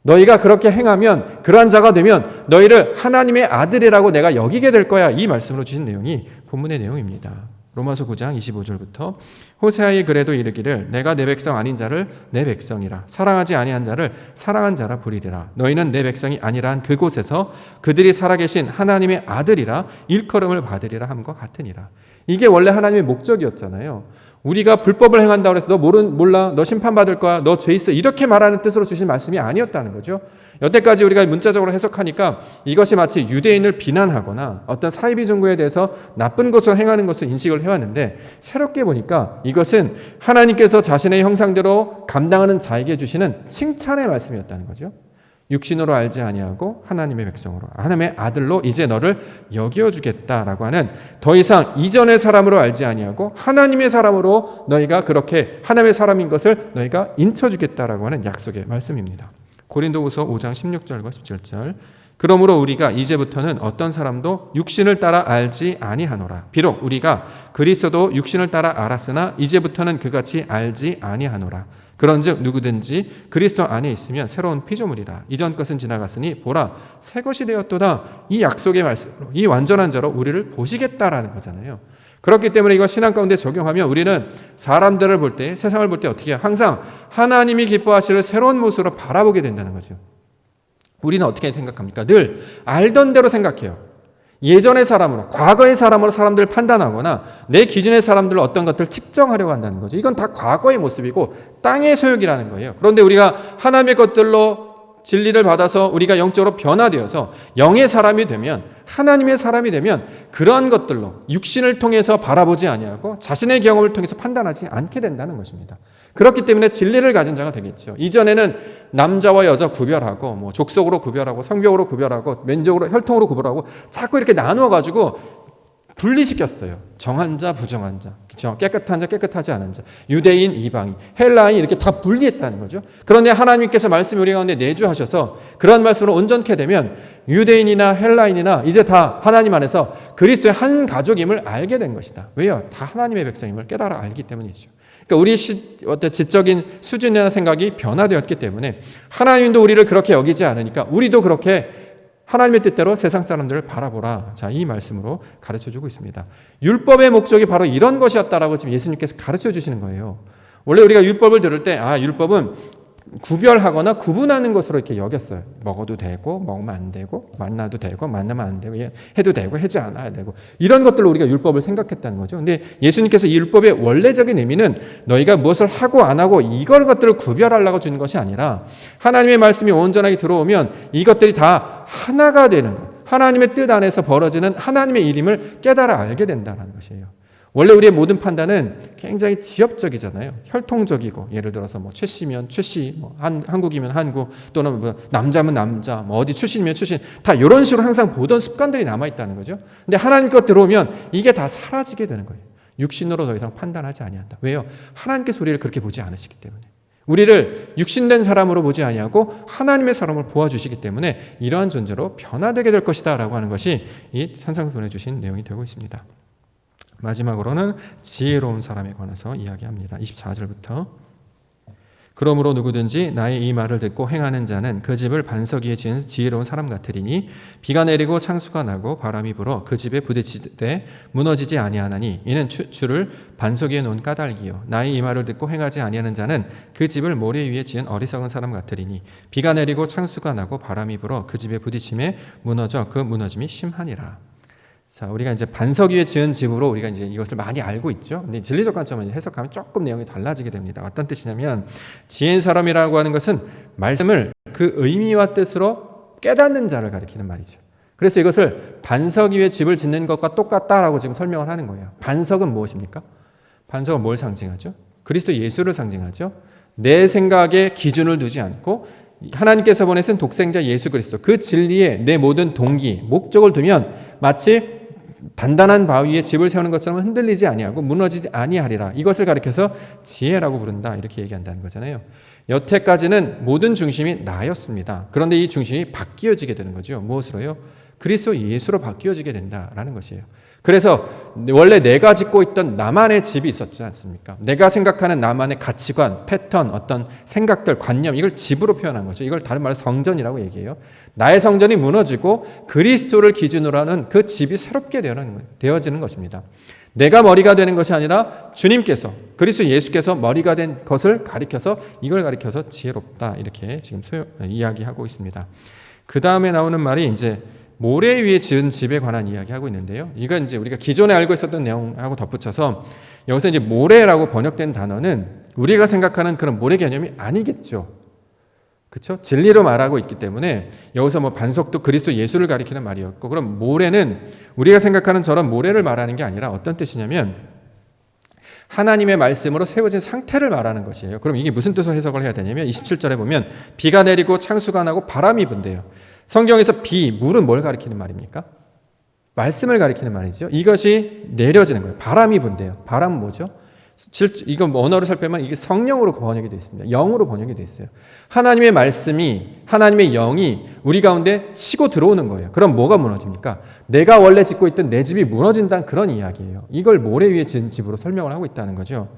A: 너희가 그렇게 행하면 그러한 자가 되면 너희를 하나님의 아들이라고 내가 여기게 될 거야. 이 말씀으로 주신 내용이 본문의 내용입니다. 로마서 9장 25절부터 호세아의 글에도 이르기를 내가 내 백성 아닌 자를 내 백성이라 사랑하지 아니한 자를 사랑한 자라 부리리라. 너희는 내 백성이 아니라 한 그곳에서 그들이 살아계신 하나님의 아들이라 일컬음을 받으리라 함과 같으니라. 이게 원래 하나님의 목적이었잖아요. 우리가 불법을 행한다고 해서 너 몰라, 너 심판받을 거야, 너 죄 있어 이렇게 말하는 뜻으로 주신 말씀이 아니었다는 거죠. 여태까지 우리가 문자적으로 해석하니까 이것이 마치 유대인을 비난하거나 어떤 사이비 종교에 대해서 나쁜 것을 행하는 것을 인식을 해왔는데 새롭게 보니까 이것은 하나님께서 자신의 형상대로 감당하는 자에게 주시는 칭찬의 말씀이었다는 거죠. 육신으로 알지 아니하고 하나님의 백성으로, 하나님의 아들로 이제 너를 여겨주겠다라고 하는, 더 이상 이전의 사람으로 알지 아니하고 하나님의 사람으로 너희가 그렇게 하나님의 사람인 것을 너희가 인쳐주겠다라고 하는 약속의 말씀입니다. 고린도후서 5장 16절과 17절. 그러므로 우리가 이제부터는 어떤 사람도 육신을 따라 알지 아니하노라. 비록 우리가 그리스도도 육신을 따라 알았으나 이제부터는 그같이 알지 아니하노라. 그런즉 누구든지 그리스도 안에 있으면 새로운 피조물이라. 이전 것은 지나갔으니 보라 새 것이 되었도다. 이 약속의 말씀으로 이 완전한 자로 우리를 보시겠다라는 거잖아요. 그렇기 때문에 이거 신앙 가운데 적용하면 우리는 사람들을 볼 때, 세상을 볼 때 어떻게 해요? 항상 하나님이 기뻐하시는 새로운 모습으로 바라보게 된다는 거죠. 우리는 어떻게 생각합니까? 늘 알던 대로 생각해요. 예전의 사람으로, 과거의 사람으로 사람들을 판단하거나 내 기준의 사람들로 어떤 것들을 측정하려고 한다는 거죠. 이건 다 과거의 모습이고 땅의 소욕이라는 거예요. 그런데 우리가 하나님의 것들로 진리를 받아서 우리가 영적으로 변화되어서 영의 사람이 되면, 하나님의 사람이 되면 그런 것들로 육신을 통해서 바라보지 아니하고 자신의 경험을 통해서 판단하지 않게 된다는 것입니다. 그렇기 때문에 진리를 가진 자가 되겠죠. 이전에는 남자와 여자 구별하고 뭐 족속으로 구별하고 성벽으로 구별하고 민족으로 혈통으로 구별하고 자꾸 이렇게 나누어 가지고 분리시켰어요. 정한 자, 부정한 자, 깨끗한 자, 깨끗하지 않은 자, 유대인, 이방인, 헬라인 이렇게 다 분리했다는 거죠. 그런데 하나님께서 말씀이 우리 가운데 내주하셔서 그런 말씀으로 온전케 되면 유대인이나 헬라인이나 이제 다 하나님 안에서 그리스도의 한 가족임을 알게 된 것이다. 왜요? 다 하나님의 백성임을 깨달아 알기 때문이죠. 그러니까 우리 어떤 지적인 수준이나 생각이 변화되었기 때문에 하나님도 우리를 그렇게 여기지 않으니까 우리도 그렇게 하나님의 뜻대로 세상 사람들을 바라보라. 자, 이 말씀으로 가르쳐주고 있습니다. 율법의 목적이 바로 이런 것이었다라고 지금 예수님께서 가르쳐 주시는 거예요. 원래 우리가 율법을 들을 때 율법은 구별하거나 구분하는 것으로 이렇게 여겼어요. 먹어도 되고 먹으면 안 되고 만나도 되고 만나면 안 되고 해도 되고 하지 않아야 되고 이런 것들로 우리가 율법을 생각했다는 거죠. 근데 예수님께서 이 율법의 원래적인 의미는 너희가 무엇을 하고 안 하고 이걸 것들을 구별하려고 주는 것이 아니라 하나님의 말씀이 온전하게 들어오면 이것들이 다 하나가 되는 것, 하나님의 뜻 안에서 벌어지는 하나님의 일임을 깨달아 알게 된다는 것이에요. 원래 우리의 모든 판단은 굉장히 지엽적이잖아요. 혈통적이고, 예를 들어서 뭐 최씨면 최씨, 뭐 한국이면 한국, 또는 뭐 남자면 남자, 뭐 어디 출신이면 출신, 다 이런 식으로 항상 보던 습관들이 남아 있다는 거죠. 근데 하나님 것 들어오면 이게 다 사라지게 되는 거예요. 육신으로 더 이상 판단하지 아니한다. 왜요? 하나님께서 우리를 그렇게 보지 않으시기 때문에. 우리를 육신된 사람으로 보지 아니하고 하나님의 사람을 보아주시기 때문에 이러한 존재로 변화되게 될 것이다 라고 하는 것이 이 산상수훈에 주신 내용이 되고 있습니다. 마지막으로는 지혜로운 사람에 관해서 이야기합니다. 24절부터 그러므로 누구든지 나의 이 말을 듣고 행하는 자는 그 집을 반석 위에 지은 지혜로운 사람 같으리니 비가 내리고 창수가 나고 바람이 불어 그 집에 부딪히되 무너지지 아니하나니 이는 주를 반석 위에 놓은 까닭이요 나의 이 말을 듣고 행하지 아니하는 자는 그 집을 모래 위에 지은 어리석은 사람 같으리니 비가 내리고 창수가 나고 바람이 불어 그 집에 부딪힘에 무너져 그 무너짐이 심하니라. 자, 우리가 이제 반석 위에 지은 집으로 우리가 이제 이것을 많이 알고 있죠. 근데 진리적 관점을 해석하면 조금 내용이 달라지게 됩니다. 어떤 뜻이냐면 지혜인 사람이라고 하는 것은 말씀을 그 의미와 뜻으로 깨닫는 자를 가리키는 말이죠. 그래서 이것을 반석 위에 집을 짓는 것과 똑같다라고 지금 설명을 하는 거예요. 반석은 무엇입니까? 반석은 뭘 상징하죠? 그리스도 예수를 상징하죠. 내 생각에 기준을 두지 않고 하나님께서 보내신 독생자 예수 그리스도 그 진리에 내 모든 동기, 목적을 두면 마치 단단한 바위에 집을 세우는 것처럼 흔들리지 아니하고 무너지지 아니하리라. 이것을 가리켜서 지혜라고 부른다. 이렇게 얘기한다는 거잖아요. 여태까지는 모든 중심이 나였습니다. 그런데 이 중심이 바뀌어지게 되는 거죠. 무엇으로요? 그리스도 예수로 바뀌어지게 된다라는 것이에요. 그래서 원래 내가 짓고 있던 나만의 집이 있었지 않습니까? 내가 생각하는 나만의 가치관, 패턴, 어떤 생각들, 관념 이걸 집으로 표현한 거죠. 이걸 다른 말로 성전이라고 얘기해요. 나의 성전이 무너지고 그리스도를 기준으로 하는 그 집이 새롭게 되어지는 것입니다. 내가 머리가 되는 것이 아니라 주님께서 그리스도 예수께서 머리가 된 것을 가리켜서 이걸 가리켜서 지혜롭다 이렇게 지금 이야기하고 있습니다. 그 다음에 나오는 말이 이제 모래 위에 지은 집에 관한 이야기하고 있는데요. 이건 이제 우리가 기존에 알고 있었던 내용하고 덧붙여서 여기서 이제 모래라고 번역된 단어는 우리가 생각하는 그런 모래 개념이 아니겠죠. 그렇죠? 진리로 말하고 있기 때문에 여기서 뭐 반석도 그리스도 예수를 가리키는 말이었고 그럼 모래는 우리가 생각하는 저런 모래를 말하는 게 아니라 어떤 뜻이냐면 하나님의 말씀으로 세워진 상태를 말하는 것이에요. 그럼 이게 무슨 뜻으로 해석을 해야 되냐면 27절에 보면 비가 내리고 창수가 나고 바람이 분대요. 성경에서 물은 뭘 가리키는 말입니까? 말씀을 가리키는 말이죠. 이것이 내려지는 거예요. 바람이 분대요. 바람은 뭐죠? 이건 언어를 살펴보면 이게 성령으로 번역이 되어 있습니다. 영으로 번역이 되어 있어요. 하나님의 말씀이, 하나님의 영이 우리 가운데 치고 들어오는 거예요. 그럼 뭐가 무너집니까? 내가 원래 짓고 있던 내 집이 무너진다는 그런 이야기예요. 이걸 모래 위에 지은 집으로 설명을 하고 있다는 거죠.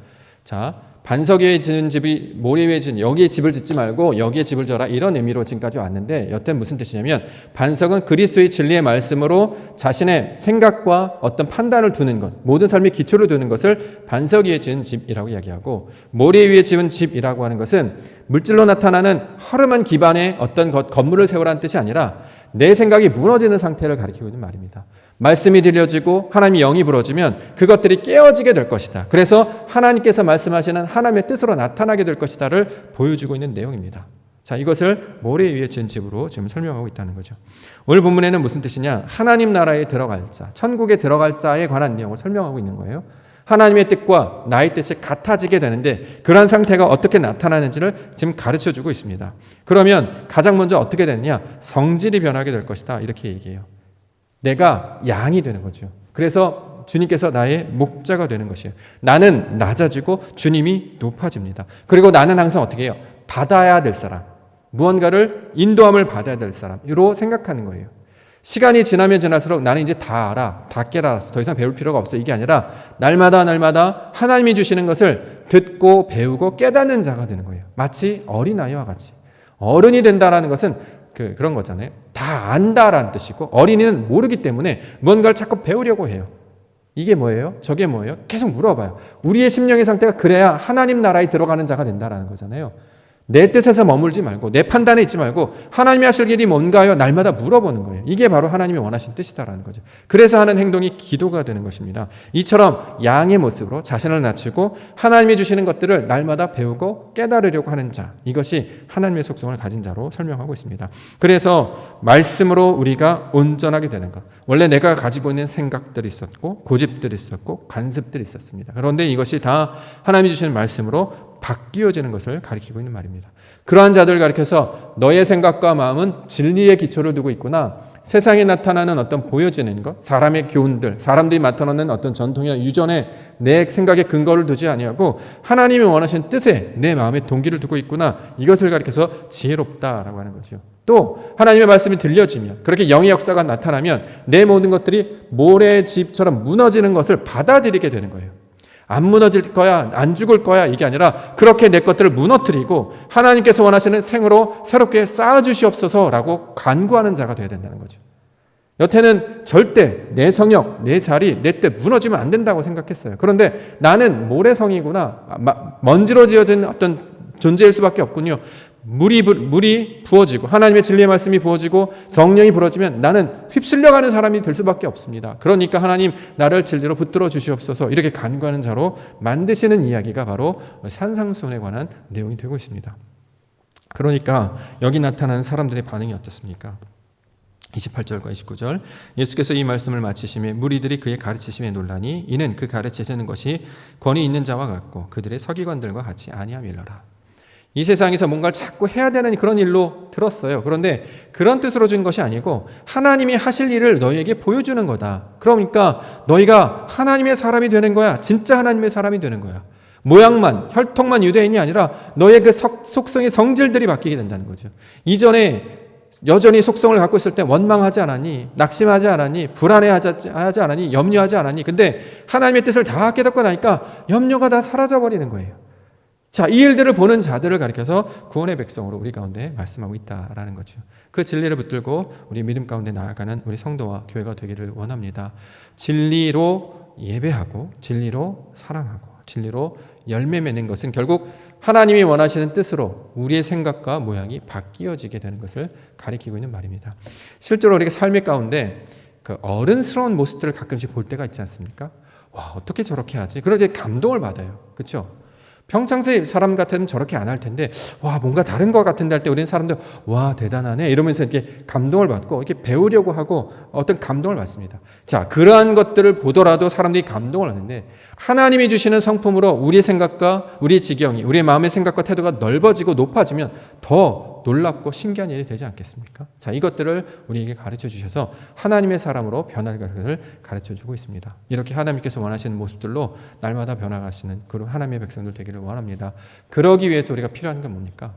A: 자, 반석 위에 지은 집이 모래 위에 지은, 여기에 집을 짓지 말고 여기에 집을 져라, 이런 의미로 지금까지 왔는데, 여튼 무슨 뜻이냐면 반석은 그리스도의 진리의 말씀으로 자신의 생각과 어떤 판단을 두는 것, 모든 삶의 기초를 두는 것을 반석 위에 지은 집이라고 이야기하고, 모래 위에 지은 집이라고 하는 것은 물질로 나타나는 허름한 기반의 어떤 건물을 세우라는 뜻이 아니라 내 생각이 무너지는 상태를 가리키고 있는 말입니다. 말씀이 들려지고 하나님의 영이 부러지면 그것들이 깨어지게 될 것이다. 그래서 하나님께서 말씀하시는 하나님의 뜻으로 나타나게 될 것이다를 보여주고 있는 내용입니다. 자, 이것을 모래 위에 지은 집으로 지금 설명하고 있다는 거죠. 오늘 본문에는 무슨 뜻이냐? 하나님 나라에 들어갈 자, 천국에 들어갈 자에 관한 내용을 설명하고 있는 거예요. 하나님의 뜻과 나의 뜻이 같아지게 되는데 그러한 상태가 어떻게 나타나는지를 지금 가르쳐주고 있습니다. 그러면 가장 먼저 어떻게 되느냐? 성질이 변하게 될 것이다, 이렇게 얘기해요. 내가 양이 되는 거죠. 그래서 주님께서 나의 목자가 되는 것이에요. 나는 낮아지고 주님이 높아집니다. 그리고 나는 항상 어떻게 해요? 받아야 될 사람, 무언가를 인도함을 받아야 될 사람으로 생각하는 거예요. 시간이 지나면 지날수록 나는 이제 다 알아, 다 깨달았어, 더 이상 배울 필요가 없어, 이게 아니라 날마다 하나님이 주시는 것을 듣고 배우고 깨닫는 자가 되는 거예요. 마치 어린아이와 같이. 어른이 된다라는 것은 그런 거잖아요. 다 안다라는 뜻이고, 어린이는 모르기 때문에 무언가를 자꾸 배우려고 해요. 이게 뭐예요? 저게 뭐예요? 계속 물어봐요. 우리의 심령의 상태가 그래야 하나님 나라에 들어가는 자가 된다라는 거잖아요. 내 뜻에서 머물지 말고 내 판단에 있지 말고 하나님이 하실 일이 뭔가요? 날마다 물어보는 거예요. 이게 바로 하나님이 원하신 뜻이다라는 거죠. 그래서 하는 행동이 기도가 되는 것입니다. 이처럼 양의 모습으로 자신을 낮추고 하나님이 주시는 것들을 날마다 배우고 깨달으려고 하는 자, 이것이 하나님의 속성을 가진 자로 설명하고 있습니다. 그래서 말씀으로 우리가 온전하게 되는 것, 원래 내가 가지고 있는 생각들이 있었고 고집들이 있었고 간섭들이 있었습니다. 그런데 이것이 다 하나님이 주시는 말씀으로 바뀌어지는 것을 가리키고 있는 말입니다. 그러한 자들을 가리켜서 너의 생각과 마음은 진리의 기초를 두고 있구나. 세상에 나타나는 어떤 보여지는 것, 사람의 교훈들, 사람들이 맡아놓는 어떤 전통이나 유전에 내 생각에 근거를 두지 아니하고 하나님이 원하신 뜻에 내 마음의 동기를 두고 있구나. 이것을 가리켜서 지혜롭다라고 하는 거죠. 또 하나님의 말씀이 들려지면, 그렇게 영의 역사가 나타나면 내 모든 것들이 모래집처럼 무너지는 것을 받아들이게 되는 거예요. 안 무너질 거야, 안 죽을 거야, 이게 아니라 그렇게 내 것들을 무너뜨리고 하나님께서 원하시는 생으로 새롭게 쌓아주시옵소서라고 간구하는 자가 되어야 된다는 거죠. 여태는 절대 내 성역, 내 자리, 내 뜻 무너지면 안 된다고 생각했어요. 그런데 나는 모래성이구나, 먼지로 지어진 어떤 존재일 수밖에 없군요. 물이 부어지고 하나님의 진리의 말씀이 부어지고 성령이 부어지면 나는 휩쓸려가는 사람이 될 수밖에 없습니다. 그러니까 하나님 나를 진리로 붙들어 주시옵소서, 이렇게 간구하는 자로 만드시는 이야기가 바로 산상수훈에 관한 내용이 되고 있습니다. 그러니까 여기 나타나는 사람들의 반응이 어떻습니까? 28절과 29절, 예수께서 이 말씀을 마치시며 무리들이 그의 가르치심에 놀라니 이는 그 가르치시는 것이 권위 있는 자와 같고 그들의 서기관들과 같이 아니함일러라. 이 세상에서 뭔가를 자꾸 해야 되는 그런 일로 들었어요. 그런데 그런 뜻으로 준 것이 아니고 하나님이 하실 일을 너희에게 보여주는 거다. 그러니까 너희가 하나님의 사람이 되는 거야. 진짜 하나님의 사람이 되는 거야. 모양만, 혈통만 유대인이 아니라 너의 그 속성의 성질들이 바뀌게 된다는 거죠. 이전에 여전히 속성을 갖고 있을 때 원망하지 않았니? 낙심하지 않았니? 불안해하지 않았니? 염려하지 않았니? 근데 하나님의 뜻을 다 깨닫고 나니까 염려가 다 사라져버리는 거예요. 자, 이 일들을 보는 자들을 가리켜서 구원의 백성으로 우리 가운데 말씀하고 있다라는 거죠. 그 진리를 붙들고 우리 믿음 가운데 나아가는 우리 성도와 교회가 되기를 원합니다. 진리로 예배하고 진리로 사랑하고 진리로 열매 맺는 것은 결국 하나님이 원하시는 뜻으로 우리의 생각과 모양이 바뀌어지게 되는 것을 가리키고 있는 말입니다. 실제로 우리가 삶의 가운데 그 어른스러운 모습들을 가끔씩 볼 때가 있지 않습니까? 와, 어떻게 저렇게 하지? 그럴 때 감동을 받아요. 그렇죠? 평상시 사람 같으면 저렇게 안 할 텐데 와 뭔가 다른 것 같은데 할 때 우리는 사람들 와 대단하네 이러면서 이렇게 감동을 받고 이렇게 배우려고 하고 어떤 감동을 받습니다. 자, 그러한 것들을 보더라도 사람들이 감동을 하는데 하나님이 주시는 성품으로 우리의 생각과 우리의 지경이 우리의 마음의 생각과 태도가 넓어지고 높아지면 더 놀랍고 신기한 일이 되지 않겠습니까? 자, 이것들을 우리에게 가르쳐 주셔서 하나님의 사람으로 변할 것을 가르쳐 주고 있습니다. 이렇게 하나님께서 원하시는 모습들로 날마다 변화가시는 그런 하나님의 백성들 되기를 원합니다. 그러기 위해서 우리가 필요한 건 뭡니까?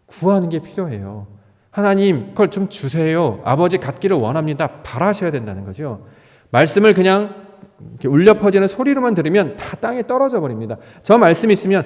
A: 구하는 게 필요해요. 하나님 그걸 좀 주세요. 아버지 갖기를 원합니다. 바라셔야 된다는 거죠. 말씀을 그냥 이렇게 울려 퍼지는 소리로만 들으면 다 땅에 떨어져 버립니다. 저 말씀이 있으면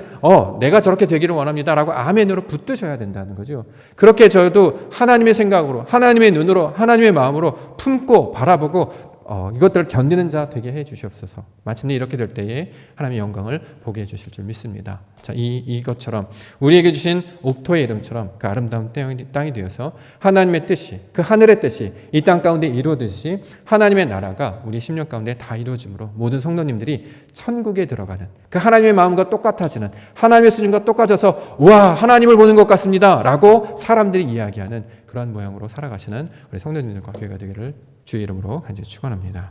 A: 내가 저렇게 되기를 원합니다 라고 아멘으로 붙드셔야 된다는 거죠. 그렇게 저도 하나님의 생각으로 하나님의 눈으로 하나님의 마음으로 품고 바라보고 이것들을 견디는 자 되게 해 주시옵소서. 마침내 이렇게 될 때에 하나님의 영광을 보게 해 주실 줄 믿습니다. 자, 이것처럼 우리에게 주신 옥토의 이름처럼 그 아름다운 땅이 되어서 하나님의 뜻이 그 하늘의 뜻이 이 땅 가운데 이루어지듯이 하나님의 나라가 우리 심령 가운데 다 이루어짐으로 모든 성도님들이 천국에 들어가는 그 하나님의 마음과 똑같아지는 하나님의 수준과 똑같아서 와 하나님을 보는 것 같습니다 라고 사람들이 이야기하는 그러한 모양으로 살아가시는 우리 성도님들과 교회가 되기를 주의 이름으로 간절히 축원합니다.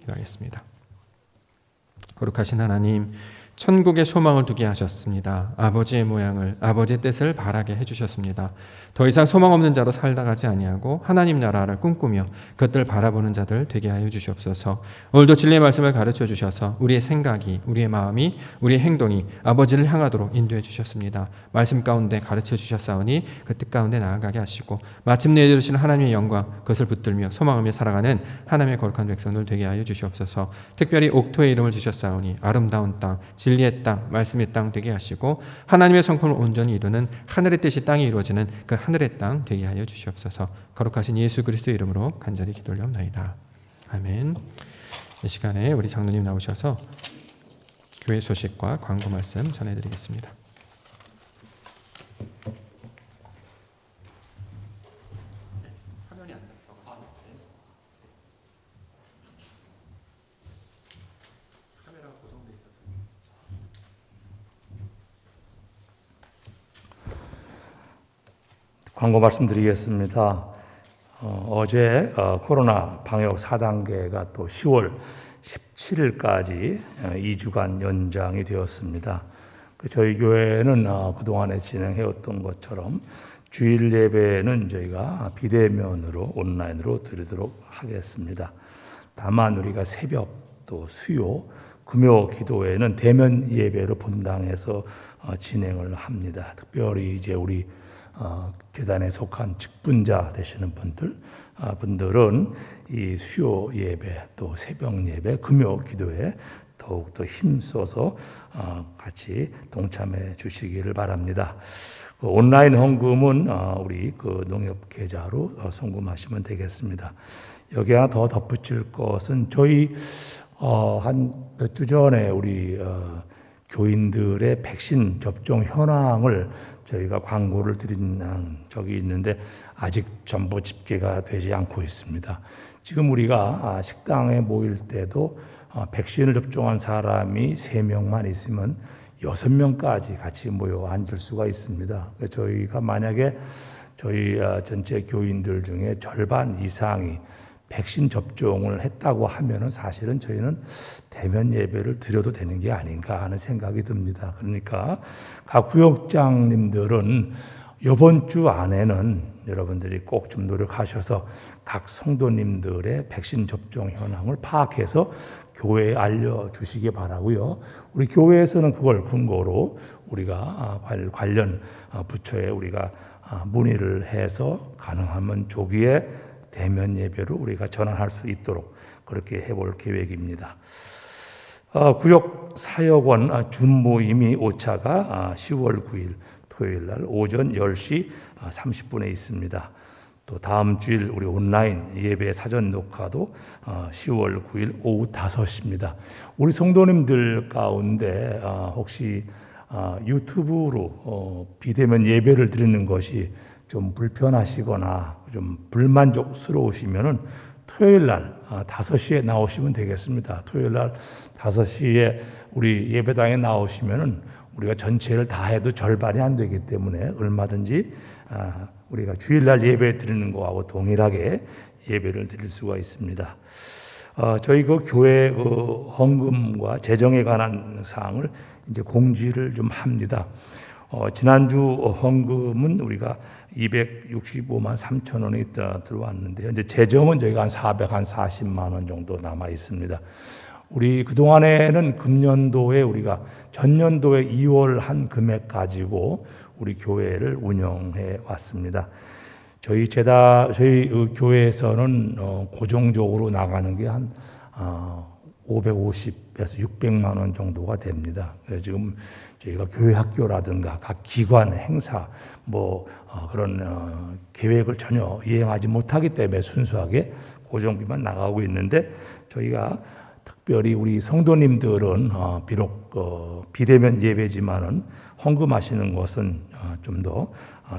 A: 기도하겠습니다. 거룩하신 하나님, 천국의 소망을 두게 하셨습니다. 아버지의 모양을 아버지의 뜻을 바라게 해주셨습니다. 더 이상 소망 없는 자로 살다가지 아니하고 하나님 나라를 꿈꾸며 그것들을 바라보는 자들 되게 하여 주시옵소서. 오늘도 진리의 말씀을 가르쳐 주셔서 우리의 생각이 우리의 마음이 우리의 행동이 아버지를 향하도록 인도해 주셨습니다. 말씀 가운데 가르쳐 주셨사오니 그 뜻 가운데 나아가게 하시고 마침내 이루시는 하나님의 영광 그것을 붙들며 소망하며 살아가는 하나님의 거룩한 백성들 되게 하여 주시옵소서. 특별히 옥토의 이름을 주셨사오니 아름다운 땅 진리의 땅, 말씀의 땅 되게 하시고 하나님의 성품을 온전히 이루는 하늘의 뜻이 땅에 이루어지는 그 하늘의 땅 되게 하여 주시옵소서. 거룩하신 예수 그리스도의 이름으로 간절히 기도올리옵나이다. 아멘. 이 시간에 우리 장로님 나오셔서 교회 소식과 광고 말씀 전해드리겠습니다.
B: 광고 말씀드리겠습니다. 어제 코로나 방역 4단계가 또 10월 17일까지 2주간 연장이 되었습니다. 저희 교회는 그동안에 진행해왔던 것처럼 주일 예배는 저희가 비대면으로 온라인으로 드리도록 하겠습니다. 다만 우리가 새벽 또 수요 금요 기도회는 대면 예배로 분당해서 진행을 합니다. 특별히 이제 우리 교단에 속한 직분자 되시는 분들은 이 수요 예배 또 새벽 예배 금요 기도에 더욱더 힘써서 같이 동참해 주시기를 바랍니다. 온라인 헌금은 우리 그 농협 계좌로 송금하시면 되겠습니다. 여기 하나 더 덧붙일 것은 저희 한 몇 주 전에 우리 교인들의 백신 접종 현황을 저희가 광고를 드린 적이 있는데 아직 전부 집계가 되지 않고 있습니다. 지금 우리가 식당에 모일 때도 백신을 접종한 사람이 3명만 있으면 6명까지 같이 모여 앉을 수가 있습니다. 저희가 만약에 저희 전체 교인들 중에 절반 이상이 백신 접종을 했다고 하면은 사실은 저희는 대면 예배를 드려도 되는 게 아닌가 하는 생각이 듭니다. 그러니까 각 구역장님들은 이번 주 안에는 여러분들이 꼭 좀 노력하셔서 각 성도님들의 백신 접종 현황을 파악해서 교회에 알려주시기 바라고요. 우리 교회에서는 그걸 근거로 우리가 관련 부처에 우리가 문의를 해서 가능하면 조기에 대면 예배로 우리가 전환할 수 있도록 그렇게 해볼 계획입니다. 구역 사역원 준모임이 5차가 10월 9일 토요일 날 오전 10시 30분에 있습니다. 또 다음 주일 우리 온라인 예배 사전 녹화도 10월 9일 오후 5시입니다. 우리 성도님들 가운데 혹시 유튜브로 비대면 예배를 드리는 것이 좀 불편하시거나 좀 불만족스러우시면은 토요일 날 5시에 나오시면 되겠습니다. 토요일 날 5시에 우리 예배당에 나오시면은 우리가 전체를 다 해도 절반이 안 되기 때문에 얼마든지 우리가 주일날 예배 드리는 거하고 동일하게 예배를 드릴 수가 있습니다. 저희 그 교회 그 헌금과 재정에 관한 사항을 이제 공지를 좀 합니다. 지난주 헌금은 우리가 265만 3천 원이 들어왔는데요. 이제 재정은 저희가 한 440만 원 정도 남아 있습니다. 우리 그동안에는 금년도에 우리가 전년도에 2월 한 금액 가지고 우리 교회를 운영해 왔습니다. 저희 교회에서는 고정적으로 나가는 게 한 550에서 600만 원 정도가 됩니다. 그래서 지금 저희가 교회 학교라든가 각 기관 행사 그런 계획을 전혀 이행하지 못하기 때문에 순수하게 고정비만 나가고 있는데, 저희가 특별히 우리 성도님들은 비록 비대면 예배지만은 헌금하시는 것은 좀 더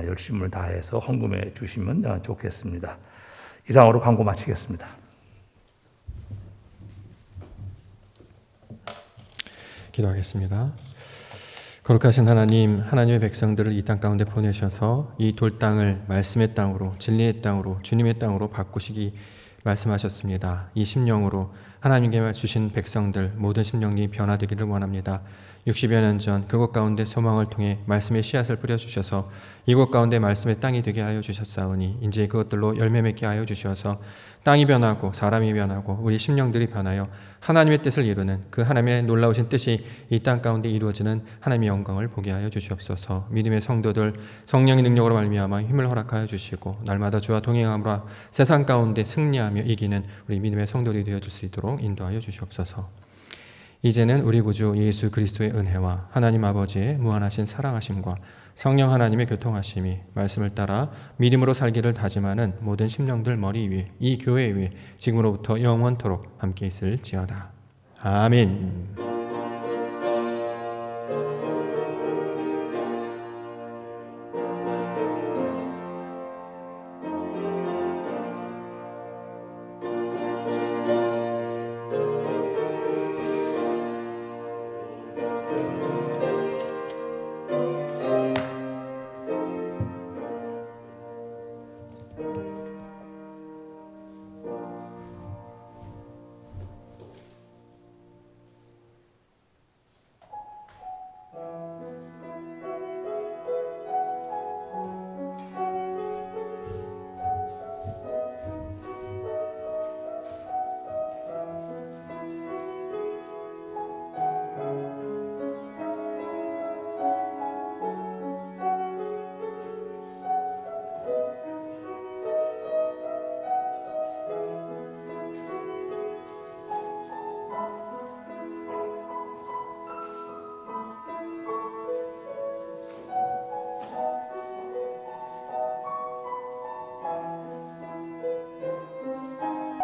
B: 열심을 다해서 헌금해 주시면 좋겠습니다. 이상으로 광고 마치겠습니다.
A: 기도하겠습니다. 거룩하신 하나님, 하나님의 백성들을 이 땅 가운데 보내셔서 이 돌 땅을 말씀의 땅으로, 진리의 땅으로, 주님의 땅으로 바꾸시기 말씀하셨습니다. 이 심령으로 하나님께 주신 백성들 모든 심령이 변화되기를 원합니다. 60여 년 전 그곳 가운데 소망을 통해 말씀의 씨앗을 뿌려주셔서 이곳 가운데 말씀의 땅이 되게 하여 주셨사오니 이제 그것들로 열매 맺게 하여 주셔서 땅이 변하고 사람이 변하고 우리 심령들이 변하여 하나님의 뜻을 이루는 그 하나님의 놀라우신 뜻이 이 땅 가운데 이루어지는 하나님의 영광을 보게 하여 주시옵소서. 믿음의 성도들 성령의 능력으로 말미암아 힘을 허락하여 주시고 날마다 주와 동행함으로 세상 가운데 승리하며 이기는 우리 믿음의 성도들이 되어줄 수 있도록 인도하여 주시옵소서. 이제는 우리 구주 예수 그리스도의 은혜와 하나님 아버지의 무한하신 사랑하심과 성령 하나님의 교통하심이 말씀을 따라 믿음으로 살기를 다짐하는 모든 심령들 머리 위에 이 교회 위에 지금으로부터 영원토록 함께 있을지어다. 아멘.